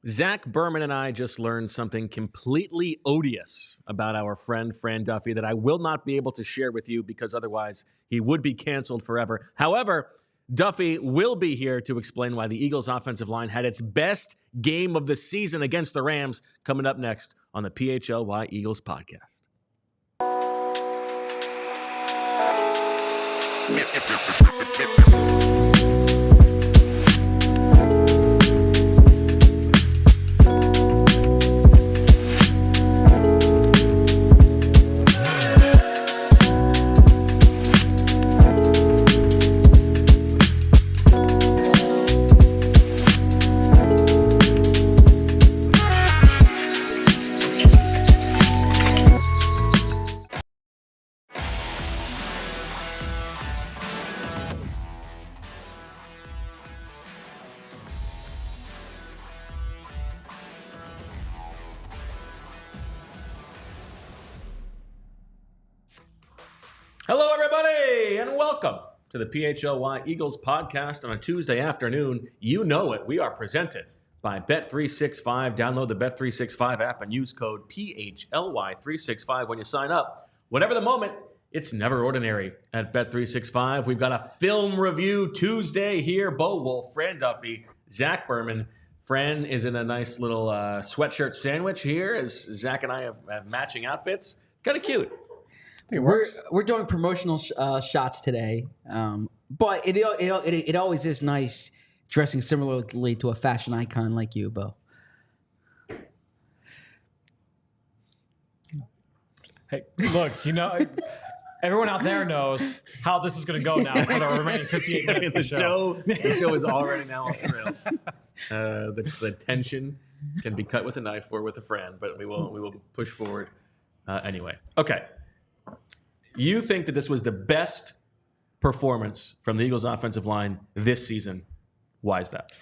Zach Berman and I just learned something completely odious about our friend Fran Duffy that I will not be able to share with you because otherwise he would be canceled forever. However, Duffy will be here to explain why the Eagles' offensive line had its best game of the season against the Rams, coming up next on the PHLY Eagles podcast. Hello, everybody, and welcome to the PHLY Eagles podcast on a Tuesday afternoon. You know it. We are presented by Bet365. Download the Bet365 app and use code PHLY365 when you sign up. Whatever the moment, it's never ordinary at Bet365. We've got a film review Tuesday here. Bo Wulf, Fran Duffy, Zach Berman. Fran is in a nice little sweatshirt sandwich here as Zach and I have matching outfits. Kind of cute. We're doing promotional shots today, but it always is nice dressing similarly to a fashion icon like you, Bo. Hey, look, everyone out there knows how this is going to go now for the remaining 58 minutes of the show. The show is already now off the rails. The tension can be cut with a knife or with a Fran, but we will push forward anyway. Okay. You think that this was the best performance from the Eagles offensive line this season. Why is that?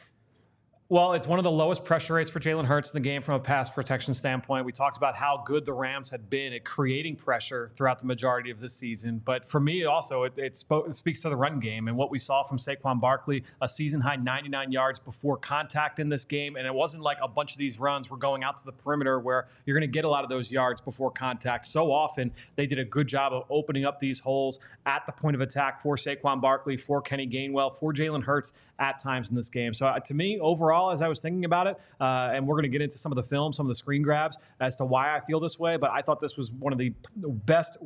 Well, it's one of the lowest pressure rates for Jalen Hurts in the game from a pass protection standpoint. We talked about how good the Rams had been at creating pressure throughout the majority of this season. But for me, also, it speaks to the run game and what we saw from Saquon Barkley, a season-high 99 yards before contact in this game. And it wasn't like a bunch of these runs were going out to the perimeter where you're going to get a lot of those yards before contact. So often, they did a good job of opening up these holes at the point of attack for Saquon Barkley, for Kenny Gainwell, for Jalen Hurts at times in this game. So to me, overall, as I was thinking about it, and we're going to get into some of the film, some of the screen grabs as to why I feel this way, but I thought this was one of the best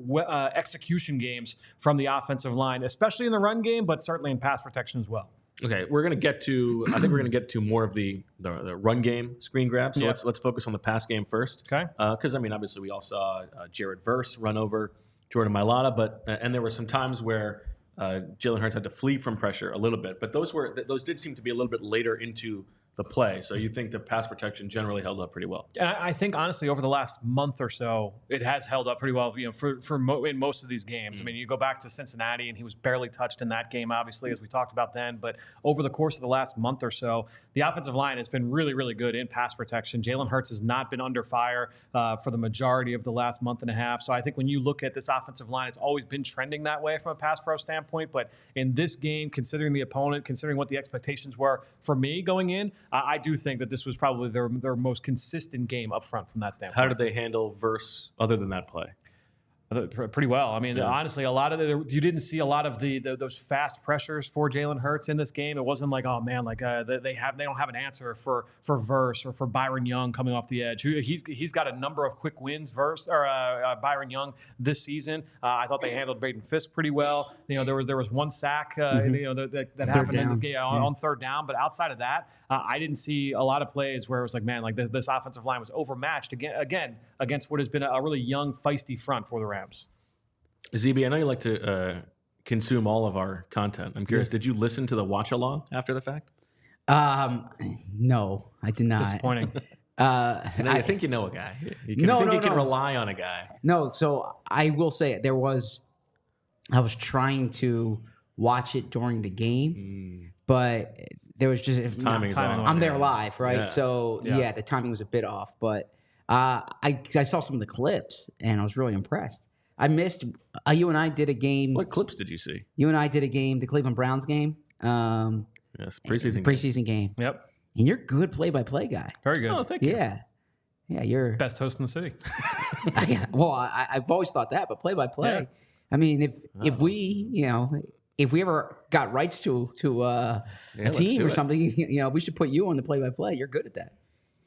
execution games from the offensive line, especially in the run game, but certainly in pass protection as well. Okay, I think we're going to get to more of the run game screen grabs. So let's focus on the pass game first. Okay. Because obviously we all saw Jared Verse run over Jordan Mailata, but and there were some times where Jalen Hurts had to flee from pressure a little bit, but those did seem to be a little bit later into the play. So you think the pass protection generally held up pretty well? And I think honestly, over the last month or so, it has held up pretty well. In most of these games. I mean, you go back to Cincinnati, and he was barely touched in that game, obviously, as we talked about then. But over the course of the last month or so, the offensive line has been really, really good in pass protection. Jalen Hurts has not been under fire for the majority of the last month and a half. So I think when you look at this offensive line, it's always been trending that way from a pass pro standpoint. But in this game, considering the opponent, considering what the expectations were for me going in, I do think that this was probably their most consistent game up front from that standpoint. How did they handle Verse other than that play? Pretty well. I mean, honestly, a lot of you didn't see a lot of those fast pressures for Jalen Hurts in this game. It wasn't like, oh man, like they don't have an answer for Verse or for Byron Young coming off the edge. He's got a number of quick wins. Byron Young this season. I thought they handled Braden Fisk pretty well. There was one sack that happened in this game on third down, but outside of that, I didn't see a lot of plays where it was like, man, like this offensive line was overmatched again against what has been a really young, feisty front for the Rams. ZB, I know you like to consume all of our content. I'm curious, did you listen to the watch along after the fact? No, I did not. Disappointing. I think you know a guy. You can rely on a guy. No, so I will say it. I was trying to watch it during the game, but there was just timing. I'm there live, right? Yeah. So the timing was a bit off, but I saw some of the clips and I was really impressed. I missed. You and I did a game. What clips did you see? You and I did a game, the Cleveland Browns game. Yes, preseason game. Yep. And you're a good play-by-play guy. Very good. Oh, thank you. Yeah. Yeah, you're... Best host in the city. Yeah, well, I've always thought that, but play-by-play. Yeah. I mean, if we ever got rights to a team or something, we should put you on the play-by-play. You're good at that.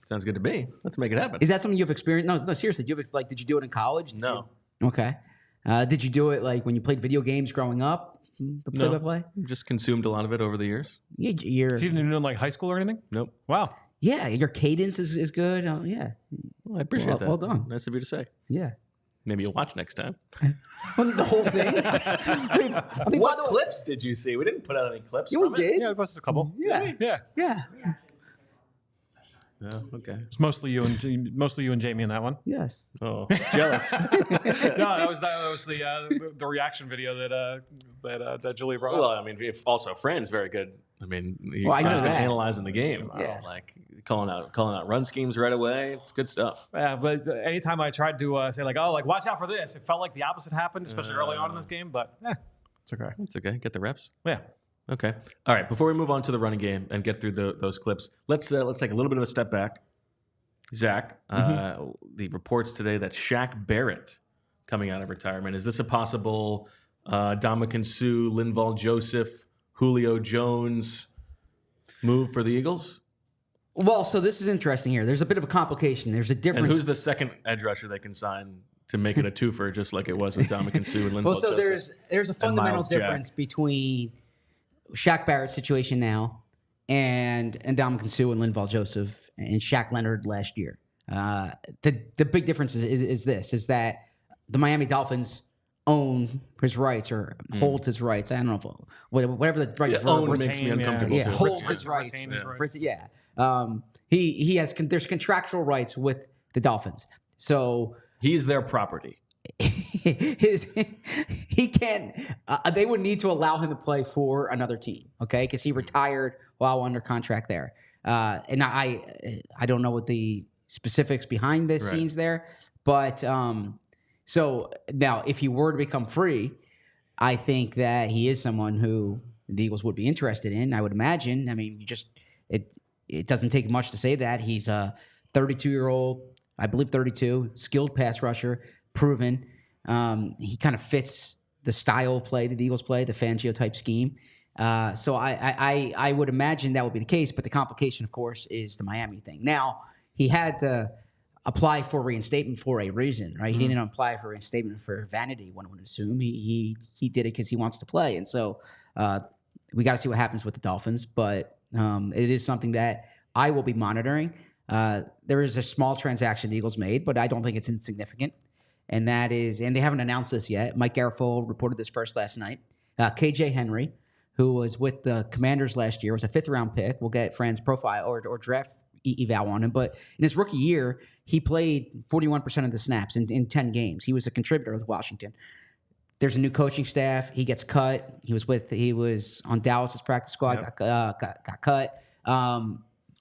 Sounds good to me. Let's make it happen. Is that something you've experienced? No, seriously. Did you do it in college? No. Okay. Did you do it like when you played video games growing up? The play-by-play? No. Just consumed a lot of it over the years. Yeah, You didn't do it in like high school or anything? Nope. Wow. yeah, your cadence is good. Yeah. Well, I appreciate that. Well done. Nice of you to say. Yeah. Maybe you'll watch next time. The whole thing. What clips did you see? We didn't put out any clips. Yeah, we from it. did. Yeah, I posted a couple. Yeah. Yeah. Yeah. Oh, okay. It's mostly you and Jamie in that one. Yes. Oh, jealous. No, that was the reaction video that Julia brought Well, up. I mean, if also Fran's very good. I mean, he's Well, I know been that. analyzing the game. Yeah. Like calling out run schemes right away. It's good stuff. Yeah, but anytime I tried to say watch out for this, it felt like the opposite happened, especially early on in this game. But it's okay. It's okay. Get the reps. Yeah. Okay. All right. Before we move on to the running game and get through those clips, let's take a little bit of a step back. Zach, the reports today that Shaq Barrett coming out of retirement. Is this a possible Ndamukong Suh, Linval Joseph, Julio Jones move for the Eagles? Well, so this is interesting here. There's a bit of a complication. There's a difference. And who's the second edge rusher they can sign to make it a twofer, just like it was with Ndamukong Suh and Linval well, so Joseph? there's a fundamental Miles Jack. difference between Shaq Barrett's situation now and Ndamukong Suh and Linval Joseph and Shaq Leonard last year. The big difference is that the Miami Dolphins own his rights or hold his rights. I don't know if, whatever the right verb. Own makes me uncomfortable Yeah, too. hold his rights. Retain his rights. Yeah. He has there's contractual rights with the Dolphins. So He's their property. he can't. They would need to allow him to play for another team, okay? Because he retired while under contract there. And I don't know what the specifics behind the scenes there, but so now if he were to become free, I think that he is someone who the Eagles would be interested in. I would imagine. I mean, it doesn't take much to say that he's a 32-year-old, I believe 32, skilled pass rusher, proven. He kind of fits the style of play that the Eagles play, the Fangio type scheme. So I would imagine that would be the case, but the complication, of course, is the Miami thing. Now, he had to apply for reinstatement for a reason, right? He didn't apply for reinstatement for vanity, one would assume. He did it because he wants to play. And so we got to see what happens with the Dolphins, but it is something that I will be monitoring. There is a small transaction the Eagles made, but I don't think it's insignificant. And that is, and they haven't announced this yet. Mike Garafolo reported this first last night. KJ Henry, who was with the Commanders last year, was a 5th-round pick. We'll get Fran's profile or draft eval on him. But in his rookie year, he played 41% of the snaps in 10 games. He was a contributor with Washington. There's a new coaching staff. He gets cut. He was on Dallas's practice squad. Yep. Got cut.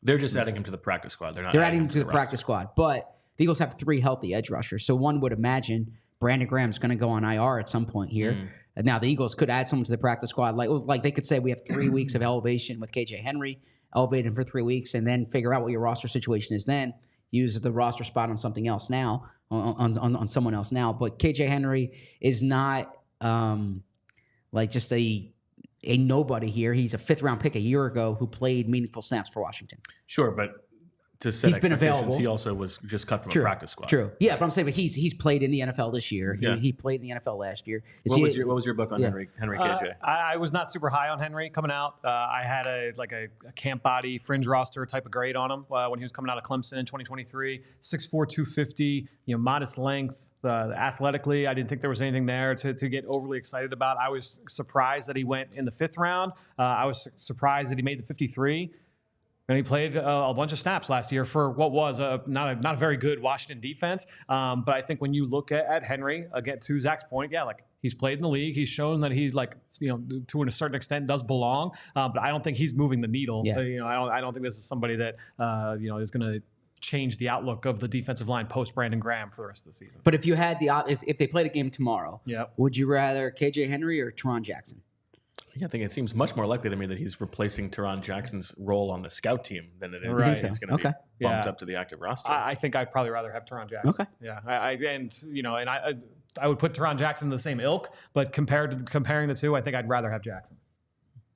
They're just adding him to the practice squad. They're adding him to the practice squad. But the Eagles have 3 healthy edge rushers. So one would imagine Brandon Graham's going to go on IR at some point here. And now the Eagles could add someone to the practice squad. Like they could say we have 3 weeks of elevation with KJ Henry, elevate him for 3 weeks, and then figure out what your roster situation is then. Use the roster spot on something else now, on someone else now. But KJ Henry is not just a nobody here. He's a 5th-round pick a year ago who played meaningful snaps for Washington. Sure, but to set he's been available. He also was just cut from a practice squad. True. Yeah, but I'm saying, but he's played in the NFL this year. He played in the NFL last year. What was your book on Henry KJ? I was not super high on Henry coming out. I had a camp body fringe roster type of grade on him when he was coming out of Clemson in 2023. 6'4", 250. Modest length. Athletically, I didn't think there was anything there to get overly excited about. I was surprised that he went in the 5th round. I was surprised that he made the 53. And he played a bunch of snaps last year for what was not a very good Washington defense. But I think when you look at Henry, again, to Zach's point, he's played in the league. He's shown that he's to a certain extent does belong. But I don't think he's moving the needle. Yeah. I don't think this is somebody that is going to change the outlook of the defensive line post Brandon Graham for the rest of the season. But if you had if they played a game tomorrow, would you rather KJ Henry or Teron Jackson? Yeah, I think it seems much more likely to me that he's replacing Teron Jackson's role on the scout team than it is Right. that he's going to be bumped up to the active roster. I think I'd probably rather have Teron Jackson. Okay. Yeah. I would put Teron Jackson in the same ilk, but comparing the two, I think I'd rather have Jackson.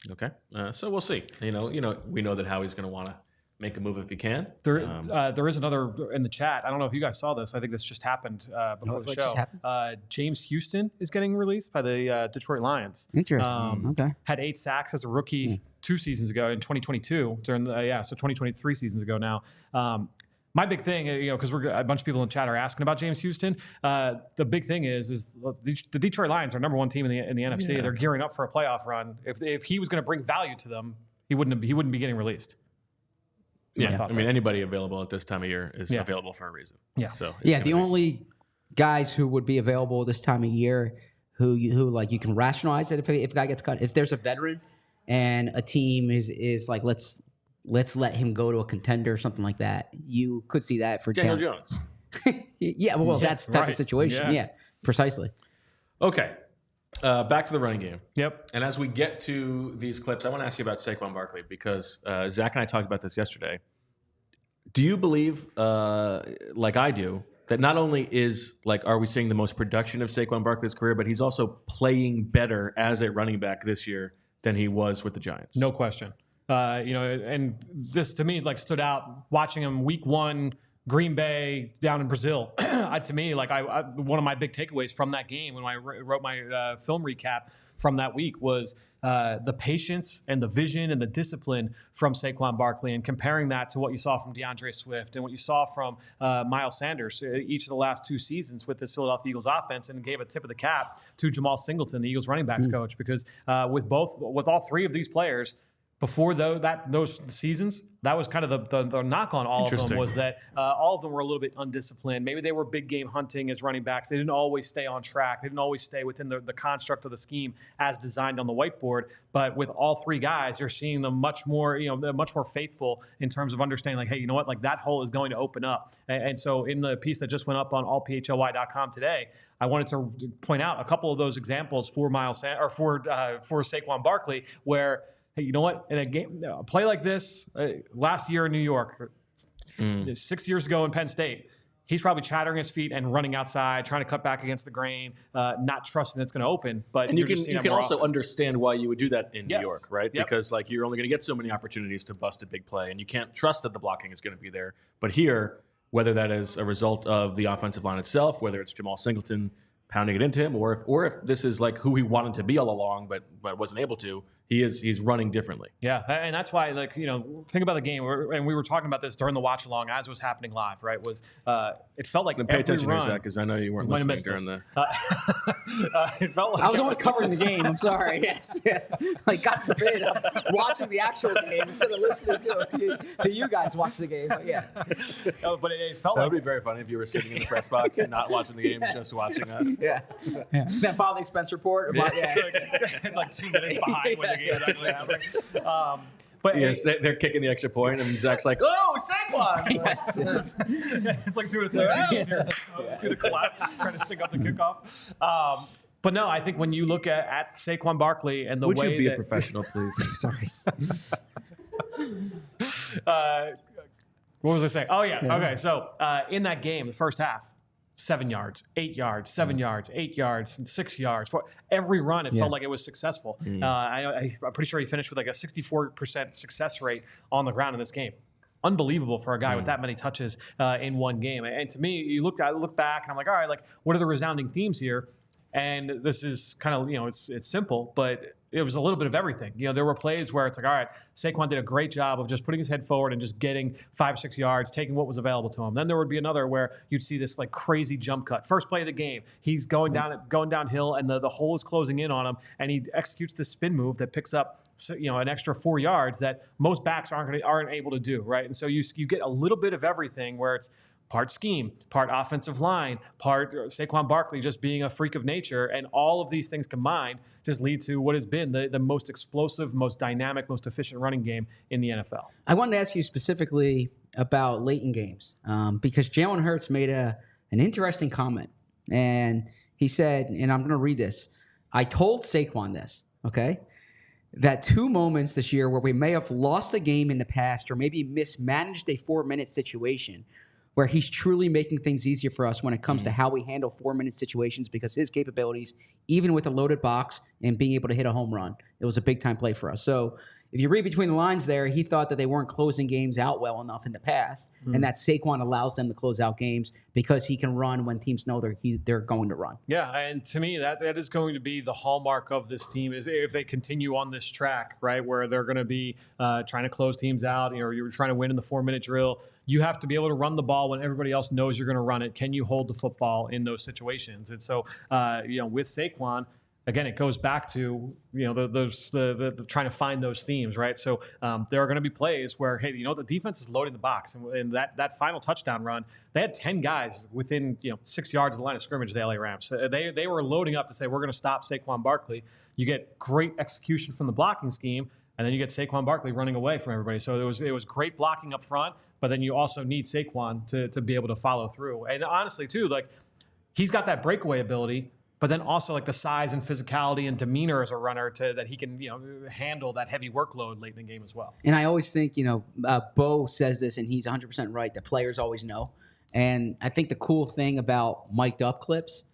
Okay. So we'll see. We know that Howie's going to want to make a move if he can. There is another in the chat. I don't know if you guys saw this. I think this just happened before the show. James Houston is getting released by the Detroit Lions. Interesting. Okay. Had 8 sacks as a rookie 2 seasons ago in 2022. So 2023 seasons ago now. My big thing, because a bunch of people in the chat are asking about James Houston. The big thing is the Detroit Lions are number 1 team in the NFC. Yeah. They're gearing up for a playoff run. If he was going to bring value to them, he wouldn't be getting released. Yeah, I mean, anybody available at this time of year is available for a reason. Yeah. So the only guys who would be available this time of year who like you can rationalize it if a guy gets cut, if there's a veteran and a team is like let's let him go to a contender or something like that, you could see that for Daniel Jones. That's the type of situation. Yeah, precisely. Okay. Back to the running game. Yep. And as we get to these clips, I want to ask you about Saquon Barkley because Zach and I talked about this yesterday. Do you believe, like I do, that not only are we seeing the most production of Saquon Barkley's career, but he's also playing better as a running back this year than he was with the Giants? No question. And this to me stood out watching him week 1. Green Bay down in Brazil. To me, one of my big takeaways from that game when I wrote my film recap from that week was the patience and the vision and the discipline from Saquon Barkley, and comparing that to what you saw from DeAndre Swift and what you saw from Miles Sanders each of the last 2 seasons with this Philadelphia Eagles offense, and gave a tip of the cap to Jamal Singleton, the Eagles running backs coach, because with all 3 of these players, before those seasons, that was kind of the knock on all of them, was that all of them were a little bit undisciplined. Maybe they were big game hunting as running backs. They didn't always stay on track. They didn't always stay within the construct of the scheme as designed on the whiteboard. But with all 3 guys, you're seeing them much more faithful in terms of understanding, hey, you know what, that hole is going to open up. And so in the piece that just went up on allphly.com today, I wanted to point out a couple of those examples for for Saquon Barkley, where, hey, you know what? In a play like this, last year in New York, 6 years ago in Penn State, he's probably chattering his feet and running outside, trying to cut back against the grain, not trusting it's going to open. But you can also understand why you would do that in Yes. New York, right? Yep. Because you're only going to get so many opportunities to bust a big play, and you can't trust that the blocking is going to be there. But here, whether that is a result of the offensive line itself, whether it's Jamal Singleton pounding it into him, or if this is who he wanted to be all along, but wasn't able to, he's running differently. Yeah, and that's why, think about the game, and we were talking about this during the watch along as it was happening live, right? It felt like pay attention here, Zach, because I know you weren't listening during the. It felt like I was only covering the game. I'm sorry. Yes, God forbid, I'm watching the actual game instead of listening to you guys watch the game. But yeah, but it felt that like would be very funny if you were sitting in the press box and not watching the game, just watching us. Yeah. That file the expense report about 2 minutes behind when the game is actually happening. But yes, they're kicking the extra point, and Zach's like, "Oh, Saquon!" yes. It's like through the collapse, trying to sync up the kickoff. But no, I think when you look at Saquon Barkley and the Would way you be that, a professional, please? Sorry. What was I saying? Oh yeah. Okay. So in that game, the first half, 7 yards, 8 yards, 7 yards, 8 yards, and 6 yards. For every run, it felt like it was successful. I'm pretty sure he finished with a 64% success rate on the ground in this game. Unbelievable for a guy with that many touches in one game. And to me, I look back and I'm like, all right, what are the resounding themes here? And this is kind of, it's simple, but it was a little bit of everything. There were plays where it's like, all right, Saquon did a great job of just putting his head forward and just getting 5 or 6 yards, taking what was available to him. Then there would be another where you'd see this crazy jump cut. First play of the game, he's going downhill, and the hole is closing in on him, and he executes this spin move that picks up an extra 4 yards that most backs aren't able to do, right? And so you get a little bit of everything where it's part scheme, part offensive line, part Saquon Barkley just being a freak of nature, and all of these things combined just lead to what has been the most explosive, most dynamic, most efficient running game in the NFL. I wanted to ask you specifically about late in games because Jalen Hurts made an interesting comment, and he said, and I'm going to read this, I told Saquon this, okay? that 2 moments this year where we may have lost a game in the past or maybe mismanaged a 4-minute situation where he's truly making things easier for us when it comes to how we handle 4-minute situations because his capabilities, even with a loaded box and being able to hit a home run, it was a big-time play for us. So if you read between the lines there, he thought that they weren't closing games out well enough in the past, and that Saquon allows them to close out games because he can run when teams know they're going to run. Yeah, and to me, that is going to be the hallmark of this team is if they continue on this track, right, where they're going to be trying to close teams out, or you're trying to win in the 4-minute drill. You have to be able to run the ball when everybody else knows you're going to run it. Can you hold the football in those situations? And so, with Saquon, again, it goes back to the trying to find those themes, right? So there are going to be plays where, hey, the defense is loading the box, and that final touchdown run, they had 10 guys within 6 yards of the line of scrimmage. The LA Rams, they were loading up to say we're going to stop Saquon Barkley. You get great execution from the blocking scheme, and then you get Saquon Barkley running away from everybody. So it was great blocking up front, but then you also need Saquon to be able to follow through. And honestly, too, he's got that breakaway ability. But then also the size and physicality and demeanor as a runner that he can handle that heavy workload late in the game as well. And I always think Bo says this, and he's 100% right. The players always know. And I think the cool thing about mic'd up clips,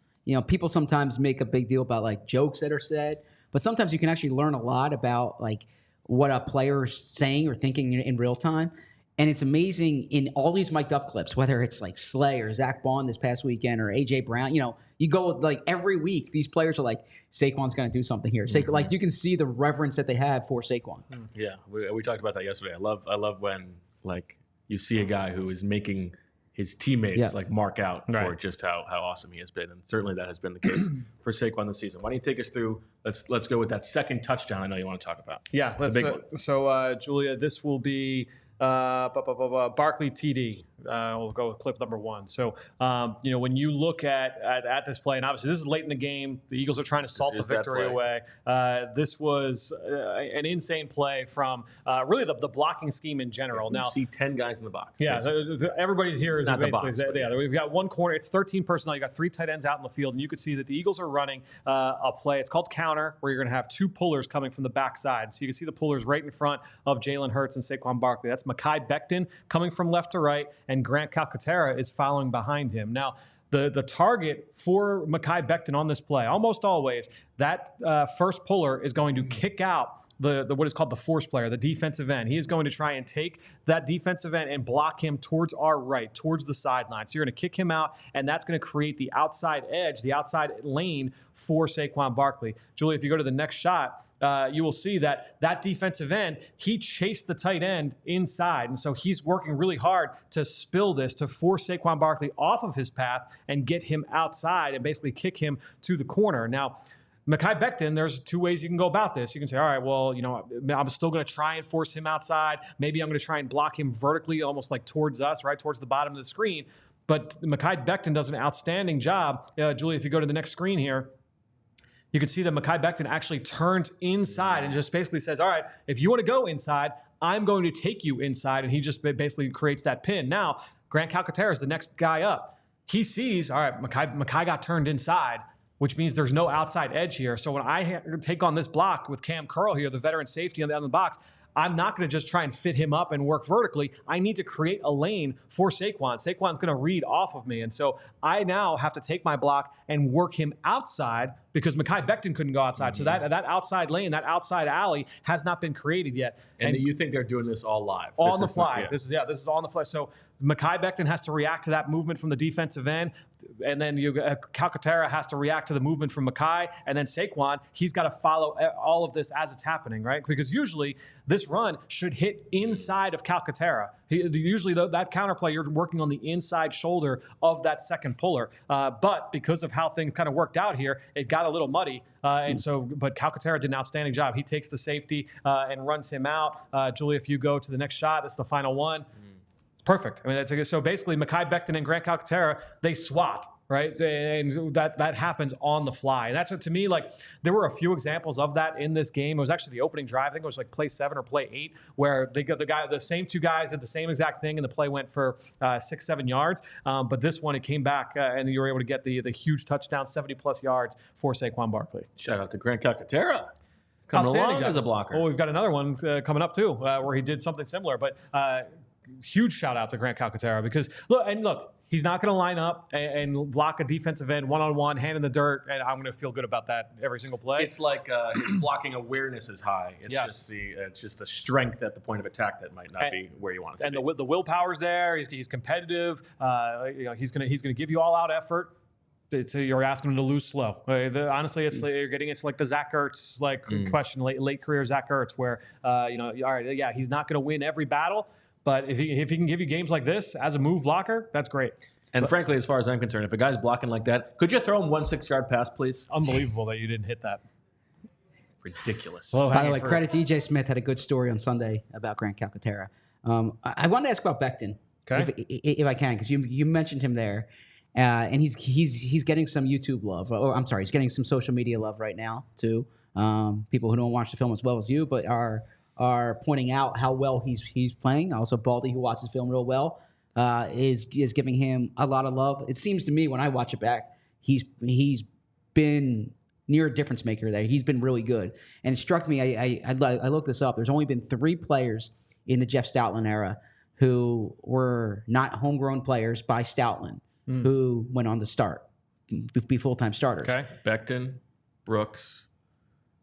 people sometimes make a big deal about jokes that are said, but sometimes you can actually learn a lot about what a player is saying or thinking in real time. And it's amazing in all these mic'd up clips, whether it's Slay or Zach Baun this past weekend or A.J. Brown, you go every week, these players are Saquon's going to do something here. You can see the reverence that they have for Saquon. Yeah, we talked about that yesterday. I love when you see a guy who is making his teammates mark out for just how awesome he has been. And certainly that has been the case for Saquon this season. Why don't you take us through, let's go with that second touchdown I know you want to talk about. Yeah, the big one. So Julia, this will be Barkley TD. We'll go with clip number 1. So, when you look at this play, and obviously this is late in the game, the Eagles are trying to salt the victory away. This was an insane play from really the blocking scheme in general. You now, see 10 guys in the box. Yeah, everybody here is not basically the box, yeah. We've got one corner. It's 13 personnel. You got 3 tight ends out in the field, and you can see that the Eagles are running a play. It's called counter, where you're going to have 2 pullers coming from the backside. So you can see the pullers right in front of Jalen Hurts and Saquon Barkley. That's Mekhi Becton coming from left to right, and Grant Calcaterra is following behind him. Now, the target for Mekhi Becton on this play, almost always, that first puller is going to kick out the what is called the force player, the defensive end. He is going to try and take that defensive end and block him towards our right, towards the sideline. So you're going to kick him out, and that's going to create the outside edge, the outside lane for Saquon Barkley. Julie, if you go to the next shot, you will see that defensive end, he chased the tight end inside. And so he's working really hard to spill this, to force Saquon Barkley off of his path and get him outside and basically kick him to the corner. Now, Mekhi Becton, there's 2 ways you can go about this. You can say, all right, well, I'm still going to try and force him outside. Maybe I'm going to try and block him vertically, almost towards us, right, towards the bottom of the screen. But Mekhi Becton does an outstanding job. Julie, if you go to the next screen here, you can see that Mekhi Becton actually turns inside and just basically says, all right, if you want to go inside, I'm going to take you inside. And he just basically creates that pin. Now, Grant Calcaterra is the next guy up. He sees, all right, Mekhi got turned inside, which means there's no outside edge here. So when I take on this block with Cam Curl here, the veteran safety on the box, I'm not going to just try and fit him up and work vertically. I need to create a lane for Saquon. Saquon's going to read off of me. And so I now have to take my block and work him outside because Mekhi Becton couldn't go outside. So that outside lane, that outside alley has not been created yet. And you think they're doing this all live? On the fly. This is on the fly. So Mekhi Becton has to react to that movement from the defensive end, and then Calcaterra has to react to the movement from Mekhi, and then Saquon, he's got to follow all of this as it's happening, right? Because usually this run should hit inside of Calcaterra. Usually that counterplay, you're working on the inside shoulder of that second puller, but because of how things kind of worked out here, it got a little muddy, but Calcaterra did an outstanding job. He takes the safety and runs him out. Julie, if you go to the next shot, it's the final one. Perfect. I mean, so basically, Mekhi Becton and Grant Calcaterra, they swap, right? And that happens on the fly. And that's what, to me, there were a few examples of that in this game. It was actually the opening drive. I think it was play 7 or play 8, where they got the same 2 guys did the same exact thing, and the play went for 6-7 yards. But this one, it came back, and you were able to get the huge touchdown, 70-plus yards for Saquon Barkley. Shout out to Grant Calcaterra. Coming Outstanding along job. as a blocker. Well, we've got another one coming up too, where he did something similar. But huge shout out to Grant Calcaterra because look, he's not going to line up and block a defensive end one-on-one, hand in the dirt, and I'm going to feel good about that every single play. It's like his blocking awareness is high. It's just the strength at the point of attack that might not be where you want it to be. And the willpower's there. He's competitive. He's gonna give you all out effort. You're asking him to lose slow. Honestly, you're getting into like the Zach Ertz question, late career Zach Ertz, where all right, yeah, he's not going to win every battle, but if he can give you games like this as a move blocker, that's great. And frankly, as far as I'm concerned, if a guy's blocking like that, could you throw him 1 6-yard pass, please? Unbelievable that you didn't hit that. Ridiculous. Well, by the way, credit DJ Smith had a good story on Sunday about Grant Calcaterra. I wanted to ask about Becton, if I can, because you mentioned him there. And he's getting some YouTube love. Or I'm sorry, he's getting some social media love right now too. People who don't watch the film as well as you, but are pointing out how well he's playing. Also, Baldy, who watches film real well, is giving him a lot of love. It seems to me when I watch it back, he's been near a difference maker there. He's been really good, and it struck me. I looked this up. There's only been 3 players in the Jeff Stoutland era who were not homegrown players by Stoutland. Who went on to start, be full-time starters. Okay. Becton, Brooks.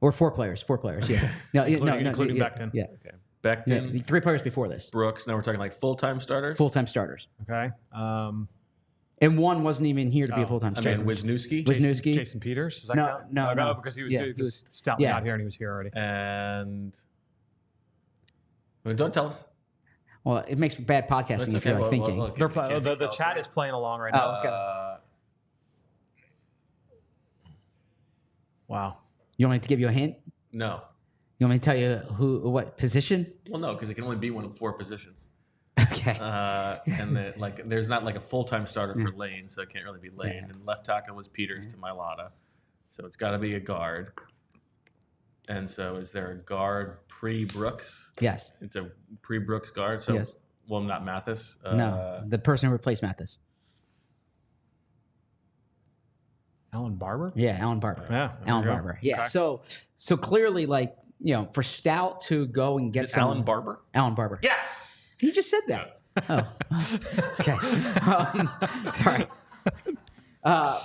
Or 4 players, yeah. including Becton. Yeah. Okay. Becton. Yeah. 3 players before this. Brooks. Now we're talking like full-time starters? Full-time starters. Okay. And one wasn't even here to be a full-time starter. I mean, Wisniewski? Jason Peters? Does that count? No. Because he was Stoutland out here and he was here already. And don't tell us. Well, it makes for bad podcasting if you're thinking. The chat is playing along right now. Okay. Wow. You want me to give you a hint? No. You want me to tell you what position? Well, no, because it can only be one of 4 positions. Okay. And there's not like a full-time starter for Lane, so it can't really be Lane. Yeah. And left tackle was Peters to Mailata, so it's got to be a guard. And so is there a guard pre-Brooks? Yes. It's a pre-Brooks guard? So, yes. Well, not Mathis? No, the person who replaced Mathis. Alan Barber? Yeah, Alan Barber. Yeah. Alan Barber. Yeah. Okay. So clearly, for Stout to go and get Alan Barber? Alan Barber. Yes! He just said that. Okay. Sorry.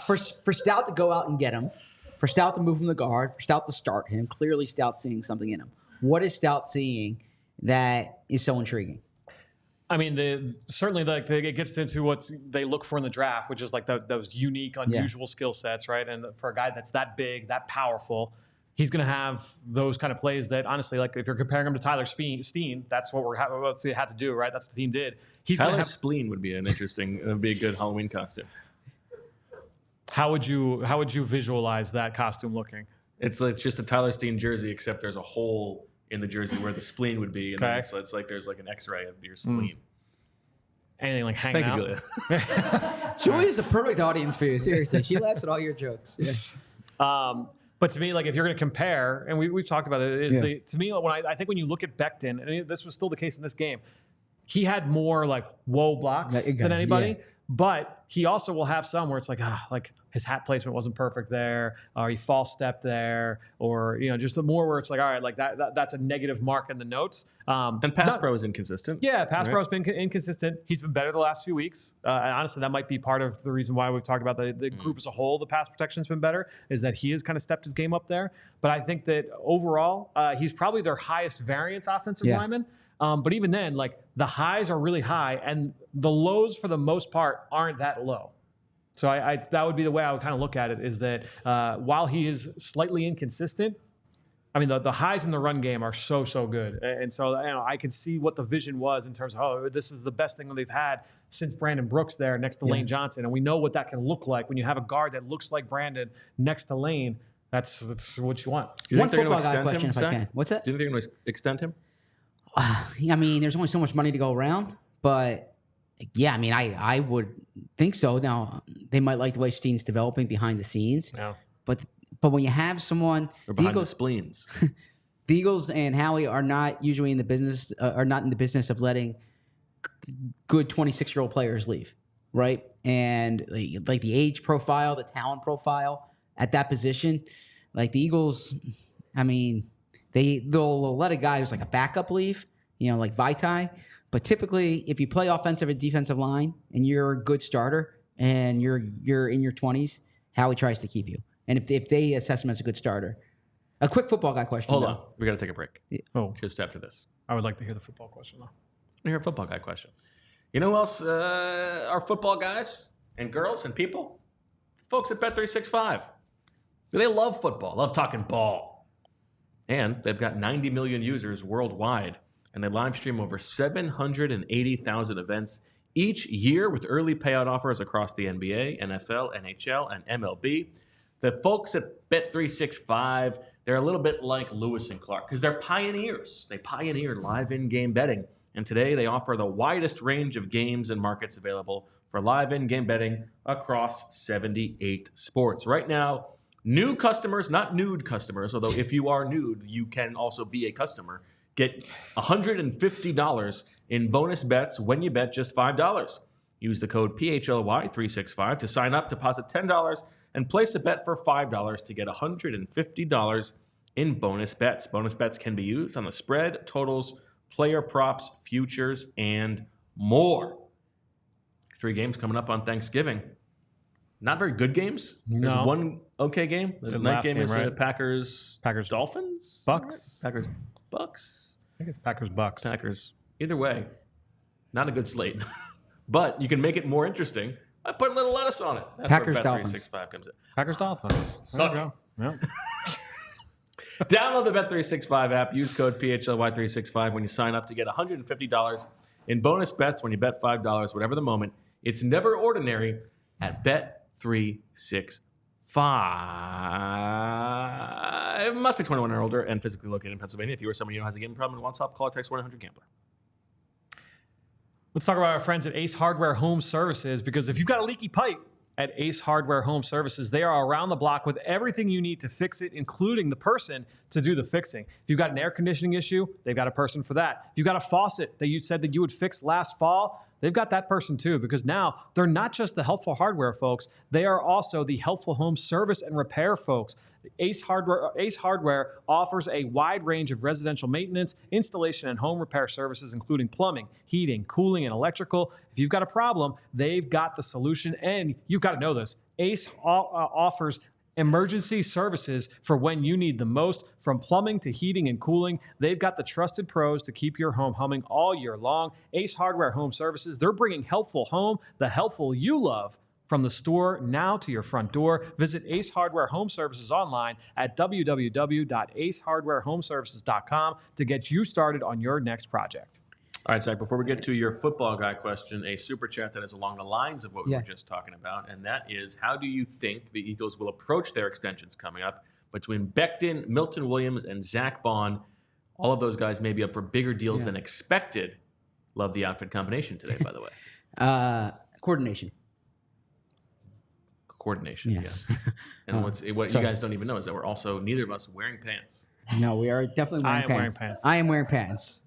For Stout to go out and get him, for Stout to move him to guard, for Stout to start him, clearly Stout's seeing something in him. What is Stout seeing that is so intriguing? I mean, certainly it gets into what they look for in the draft, which is like those unique, unusual skill sets, right? And for a guy that's that big, that powerful, he's going to have those kind of plays that, honestly, like if you're comparing him to Tyler Steen, that's what we had to do, right? That's what the team did. Tyler Spleen would be a good Halloween costume. How would you visualize that costume looking? It's just a Tyler Steen jersey, except there's a hole in the jersey where the spleen would be, and then it's like there's like an X-ray of your spleen. Anything like hanging out. Thank you, Julia. Julia is a perfect audience for you. Seriously, she laughs at all your jokes. Yeah. But to me, like if you're going to compare, and we've talked about it, to me I think when you look at Becton, and this was still the case in this game, he had more like whoa blocks than anybody. Yeah. But he also will have some where it's like his hat placement wasn't perfect there, or he false stepped there, or just the more where it's like, all right, like that's a negative mark in the notes. And pass pro is inconsistent. Yeah, pass pro has been inconsistent. He's been better the last few weeks. And honestly, that might be part of the reason why we've talked about the group as a whole. The pass protection has been better, is that he has kind of stepped his game up there. But I think that overall, he's probably their highest variance offensive lineman. But even then, like the highs are really high and the lows for the most part aren't that low. So that would be the way I would kind of look at it, is that while he is slightly inconsistent, I mean, the highs in the run game are so good. And so I can see what the vision was in terms of, this is the best thing that they've had since Brandon Brooks there next to Lane Johnson. And we know what that can look like when you have a guard that looks like Brandon next to Lane. That's what you want. Do you think they're going to extend him, if I can. What's that? Do you think they're going to extend him? I mean, there's only so much money to go around, but yeah, I mean, I would think so. Now, they might like the way Steen's developing behind the scenes, but when you have someone, or behind the spleens, the Eagles and Howie are not usually in the business, of letting good 26-year-old players leave, right? And like the age profile, the talent profile at that position, like the Eagles, I mean, they'll let a guy who's like a backup leave, like Vitae. But typically, if you play offensive and defensive line and you're a good starter and you're in your 20s, Howie tries to keep you. And if they assess him as a good starter. A quick football guy question. Hold on. We got to take a break. Oh, just after this. I would like to hear the football question, though. I hear a football guy question. You know who else are football guys and girls and people? Folks at Bet365. They love football, love talking ball. And they've got 90 million users worldwide. And they live stream over 780,000 events each year with early payout offers across the NBA, NFL, NHL, and MLB. The folks at Bet365, they're a little bit like Lewis and Clark because they're pioneers. They pioneered live in-game betting. And today they offer the widest range of games and markets available for live in-game betting across 78 sports. Right now, new customers, not nude customers, although if you are nude, you can also be a customer, get $150 in bonus bets when you bet just $5. Use the code PHLY365 to sign up, deposit $10, and place a bet for $5 to get $150 in bonus bets. Bonus bets can be used on the spread, totals, player props, futures, and more. 3 games coming up on Thanksgiving. Not very good games. There's one okay game. The night game is right? Packers Dolphins? Bucks. Packers Bucks. I think it's Packers Bucks. Packers. Either way, not a good slate. But you can make it more interesting by putting a little lettuce on it. That's Packers where Dolphins. Bet365 comes in. Packers Dolphins. Suck. There you go. Yep. Download the Bet365 app. Use code PHLY365 when you sign up to get $150 in bonus bets when you bet $5, whatever the moment. It's never ordinary at Bet365. It must be 21 or older and physically located in Pennsylvania. If you or someone you know has a gambling problem and wants help, call or text 1-800-GAMBLER. Let's talk about our friends at Ace Hardware Home Services, because if you've got a leaky pipe at Ace Hardware Home Services, they are around the block with everything you need to fix it, including the person to do the fixing. If you've got an air conditioning issue, they've got a person for that. If you've got a faucet that you said that you would fix last fall, they've got that person too, because now they're not just the helpful hardware folks, they are also the helpful home service and repair folks. Ace Hardware offers a wide range of residential maintenance, installation, and home repair services, including plumbing, heating, cooling, and electrical. If you've got a problem, they've got the solution, and you've got to know this. Ace offers emergency services for when you need the most. From plumbing to heating and cooling, they've got the trusted pros to keep your home humming all year long. Ace Hardware Home Services, they're bringing helpful home, the helpful you love, from the store now to your front door. Visit Ace Hardware Home Services online at www.acehardwarehomeservices.com to get you started on your next project. All right, Zach, before we get to your football guy question, a super chat that is along the lines of what we were just talking about, and that is, how do you think the Eagles will approach their extensions coming up between Becton, Milton Williams, and Zach Baun? All of those guys may be up for bigger deals than expected. Love the outfit combination today, by the way. Coordination. Yes. And what you guys don't even know is that we're also, neither of us, wearing pants. No, we are definitely wearing pants. I am wearing pants.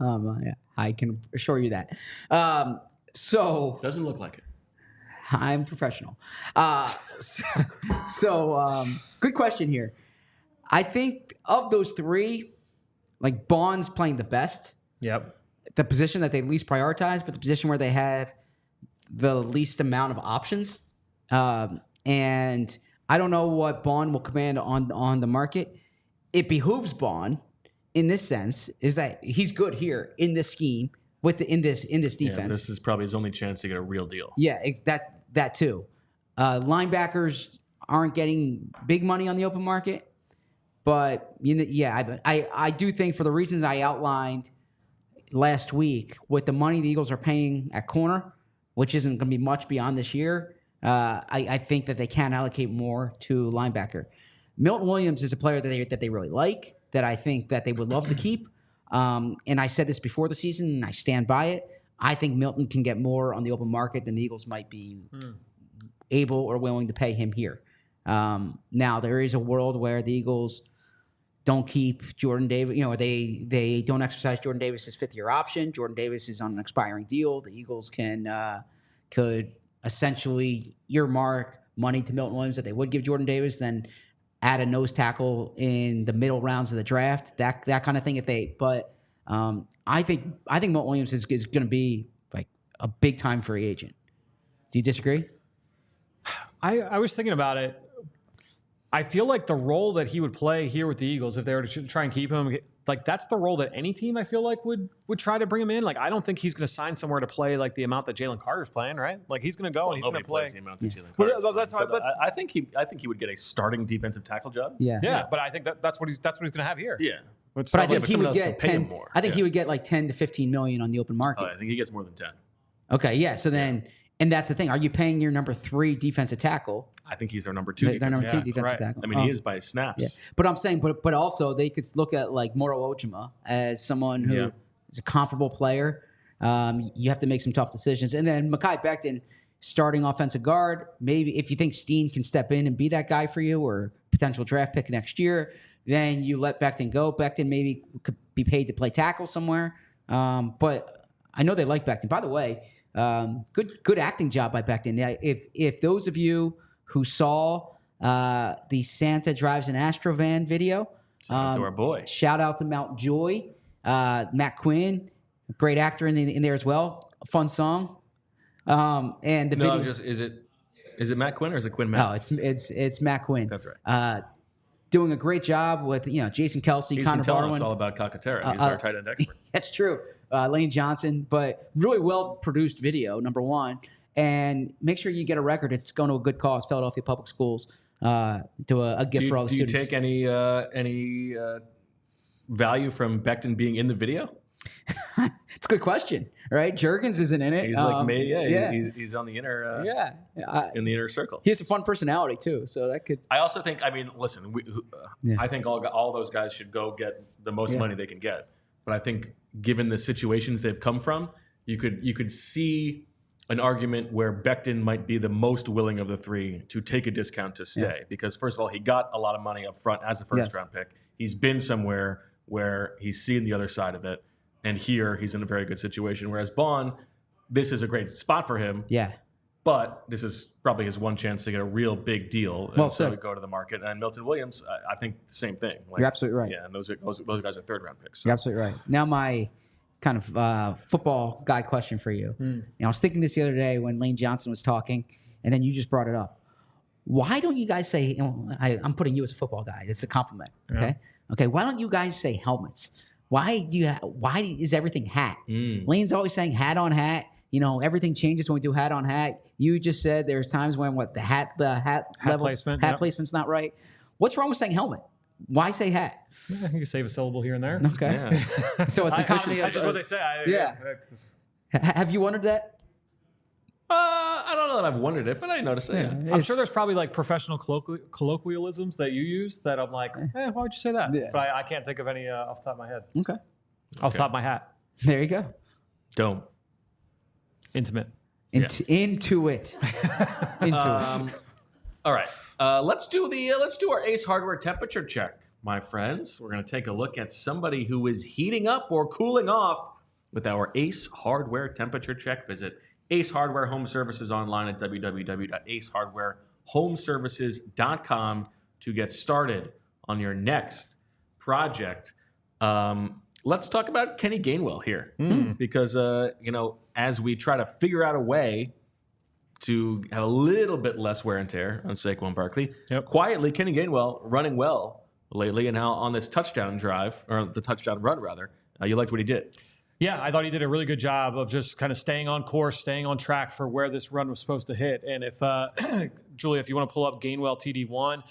I can assure you that. Doesn't look like it. I'm professional. Good question here. I think of those 3, like Baun's playing the best. Yep. The position that they least prioritize, but the position where they have the least amount of options. And I don't know what Baun will command on the market. It behooves Baun in this sense is that he's good here in this scheme in this defense. Yeah, this is probably his only chance to get a real deal. Yeah, that too. Linebackers aren't getting big money on the open market, but I do think for the reasons I outlined last week, with the money the Eagles are paying at corner, which isn't going to be much beyond this year, I think that they can allocate more to linebacker. Milton Williams is a player that they really like, that I think that they would love to keep. And I said this before the season, and I stand by it. I think Milton can get more on the open market than the Eagles might be able or willing to pay him here. Now, there is a world where the Eagles don't keep Jordan Davis. They don't exercise Jordan Davis's 5th-year option. Jordan Davis is on an expiring deal. The Eagles could essentially earmark money to Milton Williams that they would give Jordan Davis. Then add a nose tackle in the middle rounds of the draft, that kind of thing. I think Mo Williams is going to be like a big time free agent. Do you disagree? I was thinking about it. I feel like the role that he would play here with the Eagles, if they were to try and keep him, like that's the role that any team I feel like would try to bring him in. Like I don't think he's going to sign somewhere to play like the amount that Jalen Carter's playing, right? Like he's going to go and he's going to play the amount that Jalen Carter's that's right. But I think he would get a starting defensive tackle job. Yeah. But I think that's what he's going to have here. Yeah. But I think he would get 10. I think he would get like 10 to 15 million on the open market. I think he gets more than 10. Okay, yeah. So then, and that's the thing. Are you paying your number 3 defensive tackle? I think he's their number 2. Their number 2 defensive tackle. I mean, he is by snaps. Yeah. But I'm saying, but also they could look at like Moro Ojima as someone who is a comparable player. You have to make some tough decisions. And then Mekhi Becton, starting offensive guard. Maybe if you think Steen can step in and be that guy for you, or potential draft pick next year, then you let Becton go. Becton maybe could be paid to play tackle somewhere. But I know they like Becton. By the way, good acting job by Becton. Yeah, if those of you who saw the Santa Drives an Astrovan video, shout out to our boy. Shout out to Mount Joy, Matt Quinn, great actor in there as well. A fun song. And the video. Is it Matt Quinn or is it Quinn Matt? No, it's Matt Quinn. That's right. Doing a great job with Jason Kelce, He's Connor been telling Barwin. us all about Calcaterra. He's our tight end expert. That's true. Lane Johnson, but really well produced video. Number one, and make sure you get a record. It's going to a good cause. Philadelphia Public Schools to a gift for all the students. Do you take any value from Becton being in the video? It's a good question, right? Jurgens isn't in it. He's like me. He's on the inner. In the inner circle. He has a fun personality too, so that could. I also think. I mean, listen. I think all those guys should go get the most money they can get. But I think, given the situations they've come from, you could see an argument where Becton might be the most willing of the 3 to take a discount to stay. Because first of all, he got a lot of money up front as a first-round pick. He's been somewhere where he's seen the other side of it. And here, he's in a very good situation. Whereas Baun, this is a great spot for him. Yeah. But this is probably his one chance to get a real big deal. Well, so go to the market. And Milton Williams, I think the same thing. Like, you're absolutely right. Yeah, and those guys are third-round picks. So. You're absolutely right. Now, my kind of football guy question for you. I was thinking this the other day when Lane Johnson was talking, and then you just brought it up. Why don't you guys say, I'm putting you as a football guy. It's a compliment, okay? Yeah. Okay, why don't you guys say helmets? Why is everything hat? Lane's always saying hat on hat. Everything changes when we do hat on hat. You just said there's times when the hat placement's not right. What's wrong with saying helmet? Why say hat? I think you save a syllable here and there. Okay. Yeah. So it's a combination. That's just what they say. Have you wondered that? I don't know that I've wondered it, but I noticed it. Yeah. I'm sure there's probably like professional colloquialisms that you use that I'm like, why would you say that? Yeah. But I can't think of any off the top of my head. Okay. Off the top of my hat. There you go. Dome. Intimate. Into it. All right. Let's do our Ace Hardware temperature check, my friends. We're going to take a look at somebody who is heating up or cooling off with our Ace Hardware temperature check. Visit Ace Hardware Home Services online at www.acehardwarehomeservices.com to get started on your next project. Let's talk about Kenny Gainwell here because, as we try to figure out a way to have a little bit less wear and tear on Saquon Barkley, quietly, Kenny Gainwell running well lately, and now on this touchdown drive, or the touchdown run, rather, you liked what he did. Yeah, I thought he did a really good job of just kind of staying on course, staying on track for where this run was supposed to hit. And if, Julia, if you want to pull up Gainwell TD1,